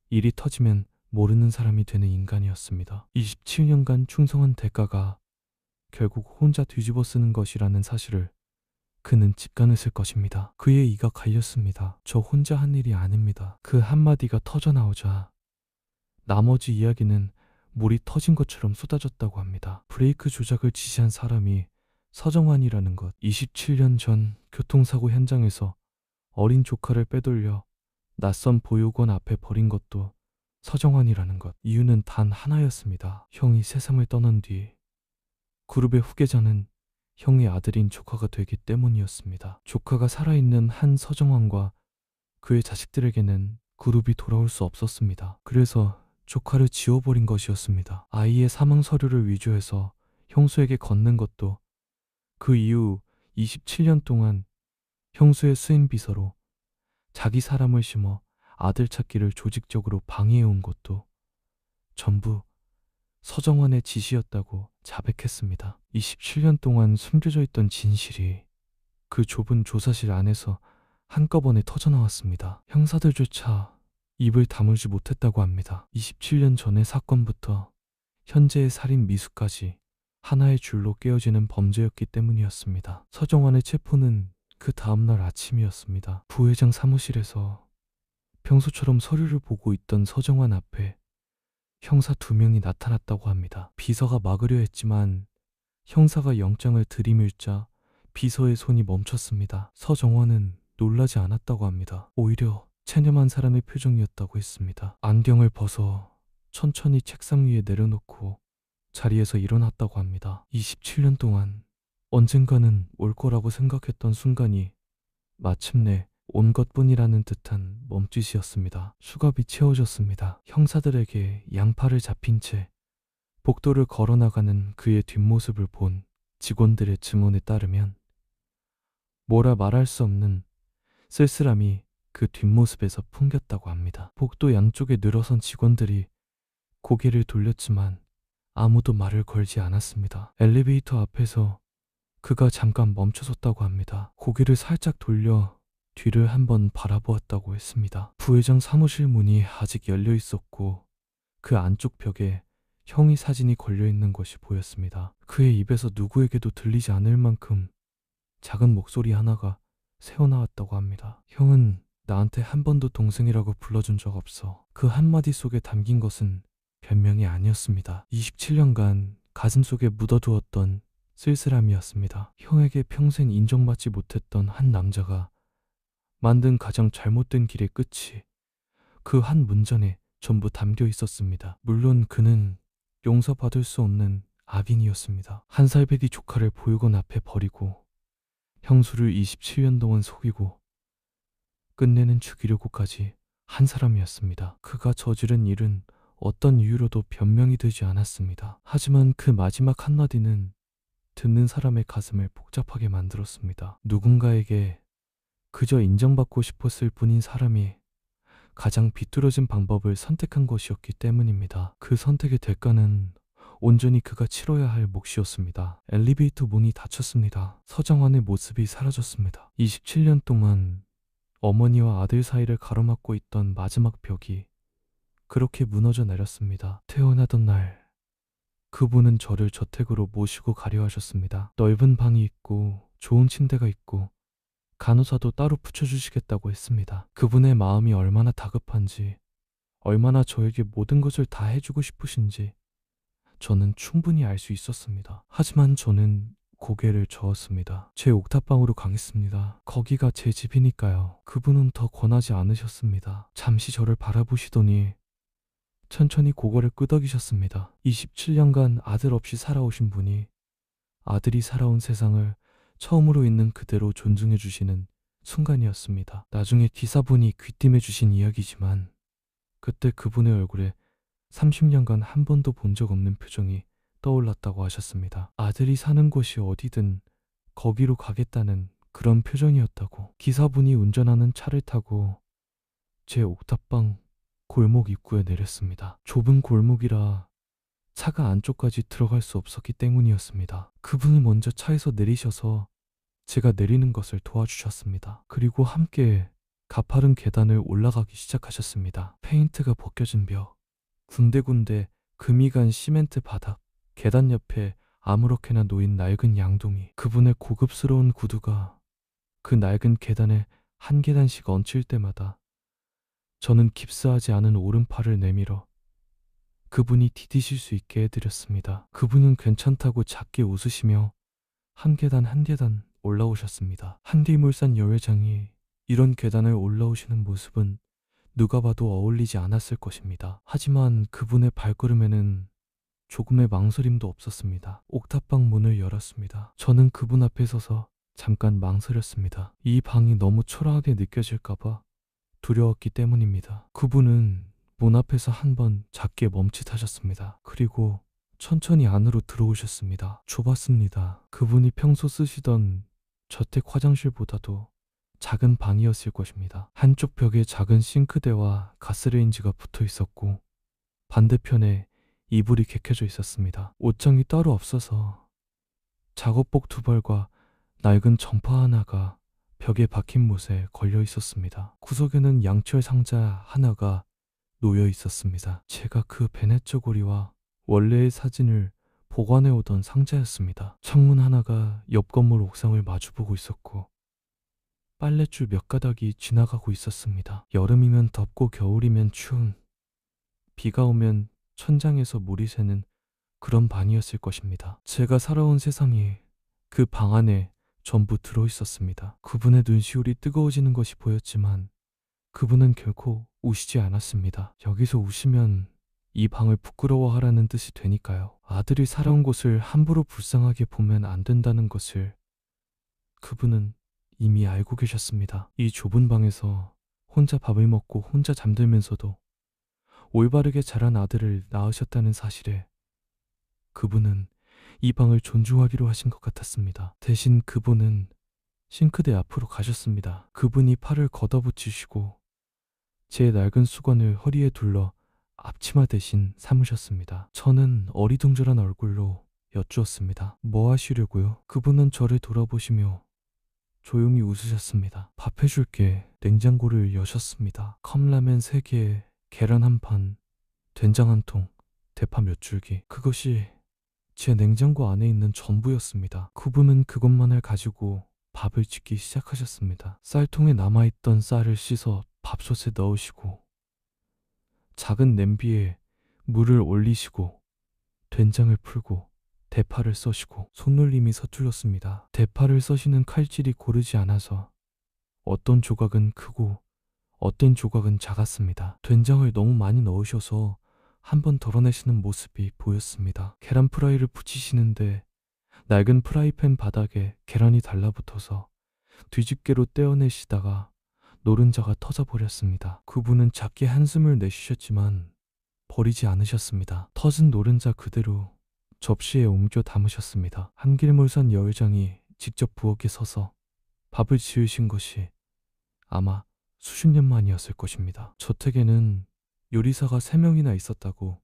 일이 터지면 모르는 사람이 되는 인간이었습니다. 27년간 충성한 대가가 결국 혼자 뒤집어 쓰는 것이라는 사실을 그는 직감했을 것입니다. 그의 이가 갈렸습니다. 저 혼자 한 일이 아닙니다. 그 한마디가 터져나오자 나머지 이야기는 물이 터진 것처럼 쏟아졌다고 합니다. 브레이크 조작을 지시한 사람이 서정환이라는 것. 27년 전 교통사고 현장에서 어린 조카를 빼돌려 낯선 보육원 앞에 버린 것도 서정환이라는 것. 이유는 단 하나였습니다. 형이 세상을 떠난 뒤 그룹의 후계자는 형의 아들인 조카가 되기 때문이었습니다. 조카가 살아있는 한 서정환과 그의 자식들에게는 그룹이 돌아올 수 없었습니다. 그래서 조카를 지워버린 것이었습니다. 아이의 사망 서류를 위조해서 형수에게 건넨 것도, 그 이후 27년 동안 형수의 수행 비서로 자기 사람을 심어 아들 찾기를 조직적으로 방해해온 것도 전부 서정환의 지시였다고 자백했습니다. 27년 동안 숨겨져 있던 진실이 그 좁은 조사실 안에서 한꺼번에 터져나왔습니다. 형사들조차 입을 다물지 못했다고 합니다. 27년 전의 사건부터 현재의 살인 미수까지 하나의 줄로 깨어지는 범죄였기 때문이었습니다. 서정환의 체포는 그 다음날 아침이었습니다. 부회장 사무실에서 평소처럼 서류를 보고 있던 서정환 앞에 형사 2명이 나타났다고 합니다. 비서가 막으려 했지만 형사가 영장을 들이밀자 비서의 손이 멈췄습니다. 서정환은 놀라지 않았다고 합니다. 오히려 체념한 사람의 표정이었다고 했습니다. 안경을 벗어 천천히 책상 위에 내려놓고 자리에서 일어났다고 합니다. 27년 동안 언젠가는 올 거라고 생각했던 순간이 마침내 온 것뿐이라는 듯한 몸짓이었습니다. 수갑이 채워졌습니다. 형사들에게 양팔을 잡힌 채 복도를 걸어나가는 그의 뒷모습을 본 직원들의 증언에 따르면 뭐라 말할 수 없는 쓸쓸함이 그 뒷모습에서 풍겼다고 합니다. 복도 양쪽에 늘어선 직원들이 고개를 돌렸지만 아무도 말을 걸지 않았습니다. 엘리베이터 앞에서 그가 잠깐 멈춰섰다고 합니다. 고개를 살짝 돌려 뒤를 한번 바라보았다고 했습니다. 부회장 사무실 문이 아직 열려 있었고 그 안쪽 벽에 형의 사진이 걸려 있는 것이 보였습니다. 그의 입에서 누구에게도 들리지 않을 만큼 작은 목소리 하나가 새어나왔다고 합니다. 형은 나한테 한 번도 동생이라고 불러준 적 없어. 그 한마디 속에 담긴 것은 변명이 아니었습니다. 27년간 가슴속에 묻어두었던 쓸쓸함이었습니다. 형에게 평생 인정받지 못했던 한 남자가 만든 가장 잘못된 길의 끝이 그 한 문장에 전부 담겨 있었습니다. 물론 그는 용서받을 수 없는 악인이었습니다. 한 살배기 조카를 보육원 앞에 버리고 형수를 27년 동안 속이고 끝내는 죽이려고까지 한 사람이었습니다. 그가 저지른 일은 어떤 이유로도 변명이 되지 않았습니다. 하지만 그 마지막 한마디는 듣는 사람의 가슴을 복잡하게 만들었습니다. 누군가에게 그저 인정받고 싶었을 뿐인 사람이 가장 비뚤어진 방법을 선택한 것이었기 때문입니다. 그 선택의 대가는 온전히 그가 치러야 할 몫이었습니다. 엘리베이터 문이 닫혔습니다. 서정환의 모습이 사라졌습니다. 27년 동안 어머니와 아들 사이를 가로막고 있던 마지막 벽이 그렇게 무너져 내렸습니다. 태어나던 날 그분은 저를 저택으로 모시고 가려 하셨습니다. 넓은 방이 있고 좋은 침대가 있고 간호사도 따로 붙여주시겠다고 했습니다. 그분의 마음이 얼마나 다급한지, 얼마나 저에게 모든 것을 다 해주고 싶으신지 저는 충분히 알 수 있었습니다. 하지만 저는 고개를 저었습니다. 제 옥탑방으로 가겠습니다. 거기가 제 집이니까요. 그분은 더 권하지 않으셨습니다. 잠시 저를 바라보시더니 천천히 고개를 끄덕이셨습니다. 27년간 아들 없이 살아오신 분이 아들이 살아온 세상을 처음으로 있는 그대로 존중해 주시는 순간이었습니다. 나중에 기사분이 귀띔해 주신 이야기지만 그때 그분의 얼굴에 30년간 한 번도 본 적 없는 표정이 떠올랐다고 하셨습니다. 아들이 사는 곳이 어디든 거기로 가겠다는 그런 표정이었다고. 기사분이 운전하는 차를 타고 제 옥탑방 골목 입구에 내렸습니다. 좁은 골목이라 차가 안쪽까지 들어갈 수 없었기 때문이었습니다. 그분이 먼저 차에서 내리셔서 제가 내리는 것을 도와주셨습니다. 그리고 함께 가파른 계단을 올라가기 시작하셨습니다. 페인트가 벗겨진 벽, 군데군데 금이 간 시멘트 바닥, 계단 옆에 아무렇게나 놓인 낡은 양동이, 그분의 고급스러운 구두가 그 낡은 계단에 한 계단씩 얹힐 때마다 저는 깁스하지 않은 오른팔을 내밀어 그분이 디디실 수 있게 해드렸습니다. 그분은 괜찮다고 작게 웃으시며 한 계단 한 계단 올라오셨습니다. 한디물산 여회장이 이런 계단을 올라오시는 모습은 누가 봐도 어울리지 않았을 것입니다. 하지만 그분의 발걸음에는 조금의 망설임도 없었습니다. 옥탑방 문을 열었습니다. 저는 그분 앞에 서서 잠깐 망설였습니다. 이 방이 너무 초라하게 느껴질까봐 두려웠기 때문입니다. 그분은 문 앞에서 한번 작게 멈칫하셨습니다. 그리고 천천히 안으로 들어오셨습니다. 좁았습니다. 그분이 평소 쓰시던 저택 화장실보다도 작은 방이었을 것입니다. 한쪽 벽에 작은 싱크대와 가스레인지가 붙어 있었고 반대편에 이불이 개켜져 있었습니다. 옷장이 따로 없어서 작업복 2벌과 낡은 점퍼 하나가 벽에 박힌 못에 걸려 있었습니다. 구석에는 양철 상자 하나가 놓여 있었습니다. 제가 그 베네 쪼고리와 원래의 사진을 보관해 오던 상자였습니다. 창문 하나가 옆 건물 옥상을 마주보고 있었고 빨랫줄 몇 가닥이 지나가고 있었습니다. 여름이면 덥고 겨울이면 추운, 비가 오면 천장에서 물이 새는 그런 방이었을 것입니다. 제가 살아온 세상이 그 방 안에 전부 들어있었습니다. 그분의 눈시울이 뜨거워지는 것이 보였지만 그분은 결코 우시지 않았습니다. 여기서 우시면 이 방을 부끄러워하라는 뜻이 되니까요. 아들이 살아온 곳을 함부로 불쌍하게 보면 안 된다는 것을 그분은 이미 알고 계셨습니다. 이 좁은 방에서 혼자 밥을 먹고 혼자 잠들면서도 올바르게 자란 아들을 낳으셨다는 사실에 그분은 이 방을 존중하기로 하신 것 같았습니다. 대신 그분은 싱크대 앞으로 가셨습니다. 그분이 팔을 걷어붙이시고 제 낡은 수건을 허리에 둘러 앞치마 대신 삼으셨습니다. 저는 어리둥절한 얼굴로 여쭈었습니다. 뭐 하시려고요? 그분은 저를 돌아보시며 조용히 웃으셨습니다. 밥 해줄게. 냉장고를 여셨습니다. 컵라면 3개, 계란 1판, 된장 1통, 대파 몇 줄기. 그것이 제 냉장고 안에 있는 전부였습니다. 그분은 그것만을 가지고 밥을 짓기 시작하셨습니다. 쌀통에 남아있던 쌀을 씻어 밥솥에 넣으시고 작은 냄비에 물을 올리시고 된장을 풀고 대파를 써시고 손놀림이 서툴렀습니다. 대파를 써시는 칼질이 고르지 않아서 어떤 조각은 크고 어떤 조각은 작았습니다. 된장을 너무 많이 넣으셔서 한번 덜어내시는 모습이 보였습니다. 계란 프라이를 부치시는데 낡은 프라이팬 바닥에 계란이 달라붙어서 뒤집개로 떼어내시다가 노른자가 터져버렸습니다. 그분은 작게 한숨을 내쉬셨지만 버리지 않으셨습니다. 터진 노른자 그대로 접시에 옮겨 담으셨습니다. 한길물산 여회장이 직접 부엌에 서서 밥을 지으신 것이 아마 수십 년 만이었을 것입니다. 저택에는 요리사가 3명이나 있었다고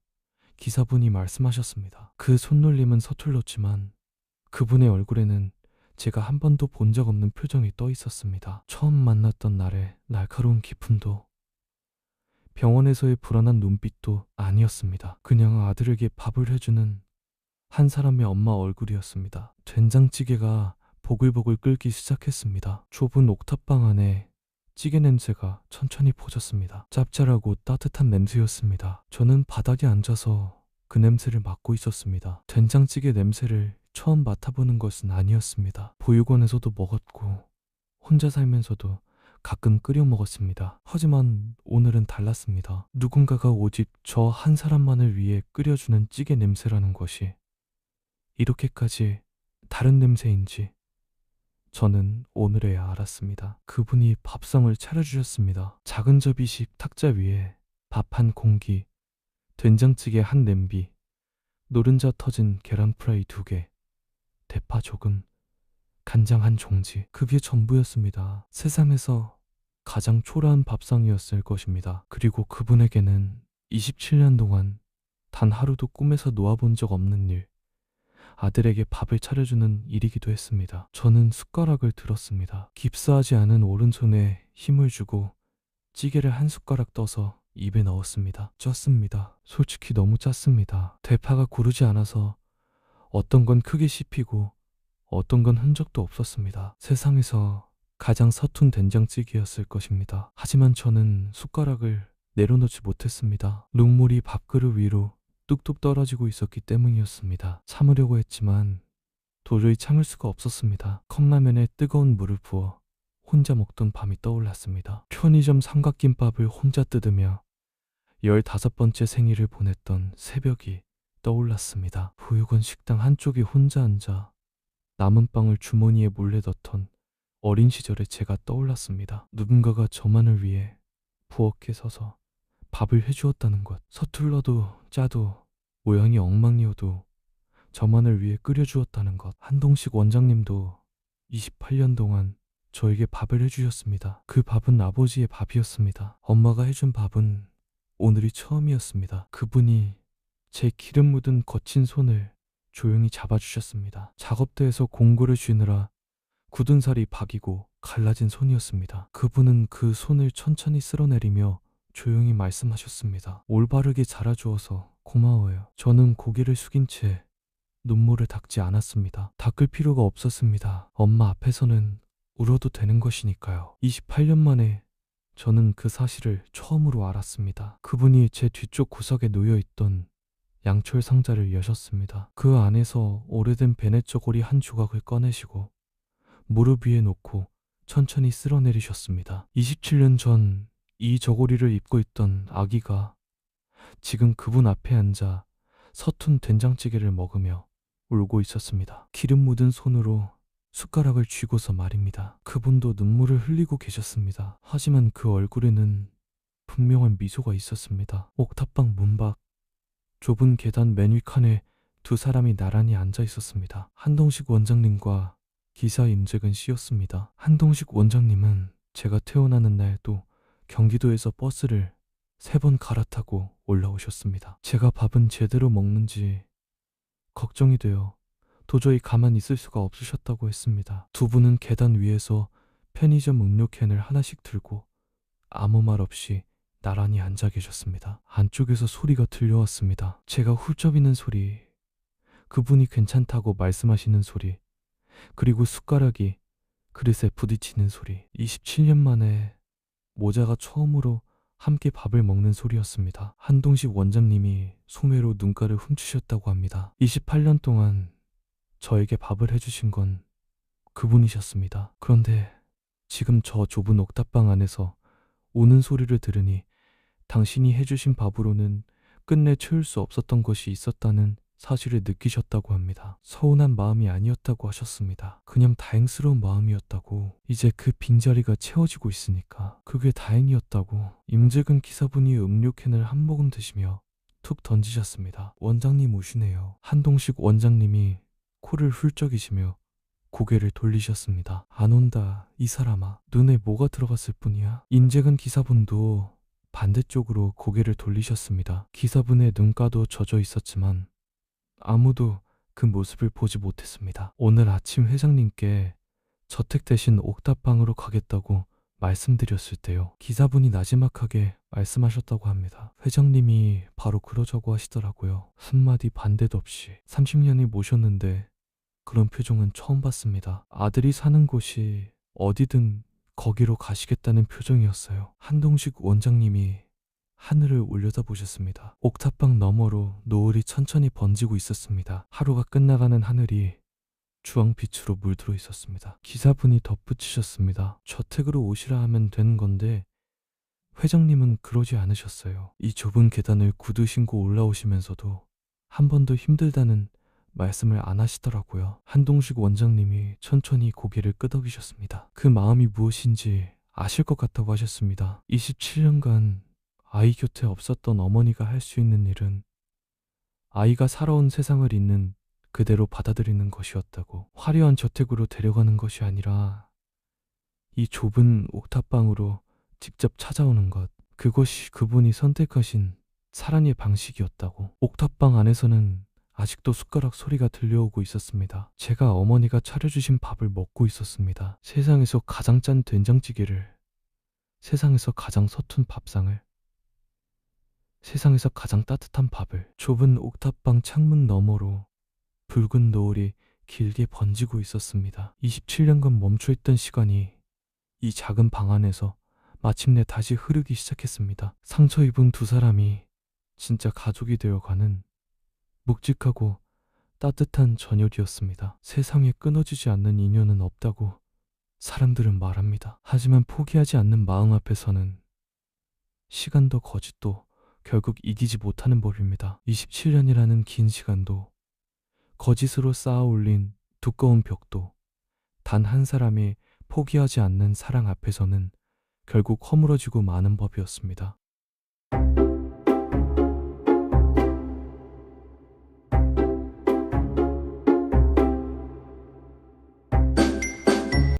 기사분이 말씀하셨습니다. 그 손놀림은 서툴렀지만 그분의 얼굴에는 제가 한 번도 본 적 없는 표정이 떠 있었습니다. 처음 만났던 날의 날카로운 기품도 병원에서의 불안한 눈빛도 아니었습니다. 그냥 아들에게 밥을 해주는 한 사람의 엄마 얼굴이었습니다. 된장찌개가 보글보글 끓기 시작했습니다. 좁은 옥탑방 안에 찌개 냄새가 천천히 퍼졌습니다. 짭짤하고 따뜻한 냄새였습니다. 저는 바닥에 앉아서 그 냄새를 맡고 있었습니다. 된장찌개 냄새를 처음 맡아보는 것은 아니었습니다. 보육원에서도 먹었고 혼자 살면서도 가끔 끓여 먹었습니다. 하지만 오늘은 달랐습니다. 누군가가 오직 저 한 사람만을 위해 끓여주는 찌개 냄새라는 것이 이렇게까지 다른 냄새인지 저는 오늘에야 알았습니다. 그분이 밥상을 차려주셨습니다. 작은 접이식 탁자 위에 밥 한 공기, 된장찌개 한 냄비, 노른자 터진 계란 프라이 2개, 대파 조금, 간장 한 종지, 그게 전부였습니다. 세상에서 가장 초라한 밥상이었을 것입니다. 그리고 그분에게는 27년 동안 단 하루도 꿈에서 놓아본 적 없는 일, 아들에게 밥을 차려주는 일이기도 했습니다. 저는 숟가락을 들었습니다. 깁스하지 않은 오른손에 힘을 주고 찌개를 한 숟가락 떠서 입에 넣었습니다. 쪘습니다. 솔직히 너무 짰습니다. 대파가 고르지 않아서 어떤 건 크게 씹히고 어떤 건 흔적도 없었습니다. 세상에서 가장 서툰 된장찌개였을 것입니다. 하지만 저는 숟가락을 내려놓지 못했습니다. 눈물이 밥그릇 위로 뚝뚝 떨어지고 있었기 때문이었습니다. 참으려고 했지만 도저히 참을 수가 없었습니다. 컵라면에 뜨거운 물을 부어 혼자 먹던 밤이 떠올랐습니다. 편의점 삼각김밥을 혼자 뜯으며 15번째 생일을 보냈던 새벽이 떠올랐습니다. 보육원 식당 한쪽에 혼자 앉아 남은 빵을 주머니에 몰래 넣던 어린 시절의 제가 떠올랐습니다. 누군가가 저만을 위해 부엌에 서서 밥을 해주었다는 것. 서툴러도 짜도 모양이 엉망이어도 저만을 위해 끓여주었다는 것. 한동식 원장님도 28년 동안 저에게 밥을 해주셨습니다. 그 밥은 아버지의 밥이었습니다. 엄마가 해준 밥은 오늘이 처음이었습니다. 그분이 제 기름 묻은 거친 손을 조용히 잡아주셨습니다. 작업대에서 공구를 쥐느라 굳은 살이 박이고 갈라진 손이었습니다. 그분은 그 손을 천천히 쓸어내리며 조용히 말씀하셨습니다. 올바르게 자라주어서 고마워요. 저는 고개를 숙인 채 눈물을 닦지 않았습니다. 닦을 필요가 없었습니다. 엄마 앞에서는 울어도 되는 것이니까요. 28년 만에 저는 그 사실을 처음으로 알았습니다. 그분이 제 뒤쪽 구석에 놓여있던 양철 상자를 여셨습니다. 그 안에서 오래된 베네 저고리 한 조각을 꺼내시고 무릎 위에 놓고 천천히 쓸어내리셨습니다. 27년 전 이 저고리를 입고 있던 아기가 지금 그분 앞에 앉아 서툰 된장찌개를 먹으며 울고 있었습니다. 기름 묻은 손으로 숟가락을 쥐고서 말입니다. 그분도 눈물을 흘리고 계셨습니다. 하지만 그 얼굴에는 분명한 미소가 있었습니다. 옥탑방 문 밖 좁은 계단 맨 윗칸에 두 사람이 나란히 앉아 있었습니다. 한동식 원장님과 기사 임재근 씨였습니다. 한동식 원장님은 제가 태어나는 날도 경기도에서 버스를 3번 갈아타고 올라오셨습니다. 제가 밥은 제대로 먹는지 걱정이 되어 도저히 가만히 있을 수가 없으셨다고 했습니다. 두 분은 계단 위에서 편의점 음료캔을 하나씩 들고 아무 말 없이 나란히 앉아 계셨습니다. 안쪽에서 소리가 들려왔습니다. 제가 훌쩍이는 소리, 그분이 괜찮다고 말씀하시는 소리, 그리고 숟가락이 그릇에 부딪히는 소리. 27년 만에 모자가 처음으로 함께 밥을 먹는 소리였습니다. 한동식 원장님이 소매로 눈가를 훔치셨다고 합니다. 28년 동안 저에게 밥을 해주신 건 그분이셨습니다. 그런데 지금 저 좁은 옥탑방 안에서 우는 소리를 들으니 당신이 해주신 밥으로는 끝내 채울 수 없었던 것이 있었다는 사실을 느끼셨다고 합니다. 서운한 마음이 아니었다고 하셨습니다. 그냥 다행스러운 마음이었다고. 이제 그 빈자리가 채워지고 있으니까 그게 다행이었다고. 임재근 기사분이 음료캔을 한 모금 드시며 툭 던지셨습니다. 원장님 우시네요. 한동식 원장님이 코를 훌쩍이시며 고개를 돌리셨습니다. 안 온다 이 사람아. 눈에 뭐가 들어갔을 뿐이야. 임재근 기사분도 반대쪽으로 고개를 돌리셨습니다. 기사분의 눈가도 젖어 있었지만 아무도 그 모습을 보지 못했습니다. 오늘 아침 회장님께 저택 대신 옥탑방으로 가겠다고 말씀드렸을 때요. 기사분이 나지막하게 말씀하셨다고 합니다. 회장님이 바로 그러자고 하시더라고요. 한마디 반대도 없이. 30년이 모셨는데 그런 표정은 처음 봤습니다. 아들이 사는 곳이 어디든 거기로 가시겠다는 표정이었어요. 한동식 원장님이 하늘을 올려다보셨습니다. 옥탑방 너머로 노을이 천천히 번지고 있었습니다. 하루가 끝나가는 하늘이 주황빛으로 물들어 있었습니다. 기사분이 덧붙이셨습니다. 저택으로 오시라 하면 되는 건데 회장님은 그러지 않으셨어요. 이 좁은 계단을 구두 신고 올라오시면서도 한 번도 힘들다는 말씀을 안 하시더라고요. 한동식 원장님이 천천히 고개를 끄덕이셨습니다. 그 마음이 무엇인지 아실 것 같다고 하셨습니다. 27년간 아이 곁에 없었던 어머니가 할 수 있는 일은 아이가 살아온 세상을 잇는 그대로 받아들이는 것이었다고. 화려한 저택으로 데려가는 것이 아니라 이 좁은 옥탑방으로 직접 찾아오는 것, 그것이 그분이 선택하신 사랑의 방식이었다고. 옥탑방 안에서는 아직도 숟가락 소리가 들려오고 있었습니다. 제가 어머니가 차려주신 밥을 먹고 있었습니다. 세상에서 가장 짠 된장찌개를, 세상에서 가장 서툰 밥상을, 세상에서 가장 따뜻한 밥을. 좁은 옥탑방 창문 너머로 붉은 노을이 길게 번지고 있었습니다. 27년간 멈춰있던 시간이 이 작은 방 안에서 마침내 다시 흐르기 시작했습니다. 상처 입은 두 사람이 진짜 가족이 되어가는 묵직하고 따뜻한 저녁이었습니다. 세상에 끊어지지 않는 인연은 없다고 사람들은 말합니다. 하지만 포기하지 않는 마음 앞에서는 시간도 거짓도 결국 이기지 못하는 법입니다. 27년이라는 긴 시간도, 거짓으로 쌓아 올린 두꺼운 벽도, 단 한 사람의 포기하지 않는 사랑 앞에서는 결국 허물어지고 마는 법이었습니다.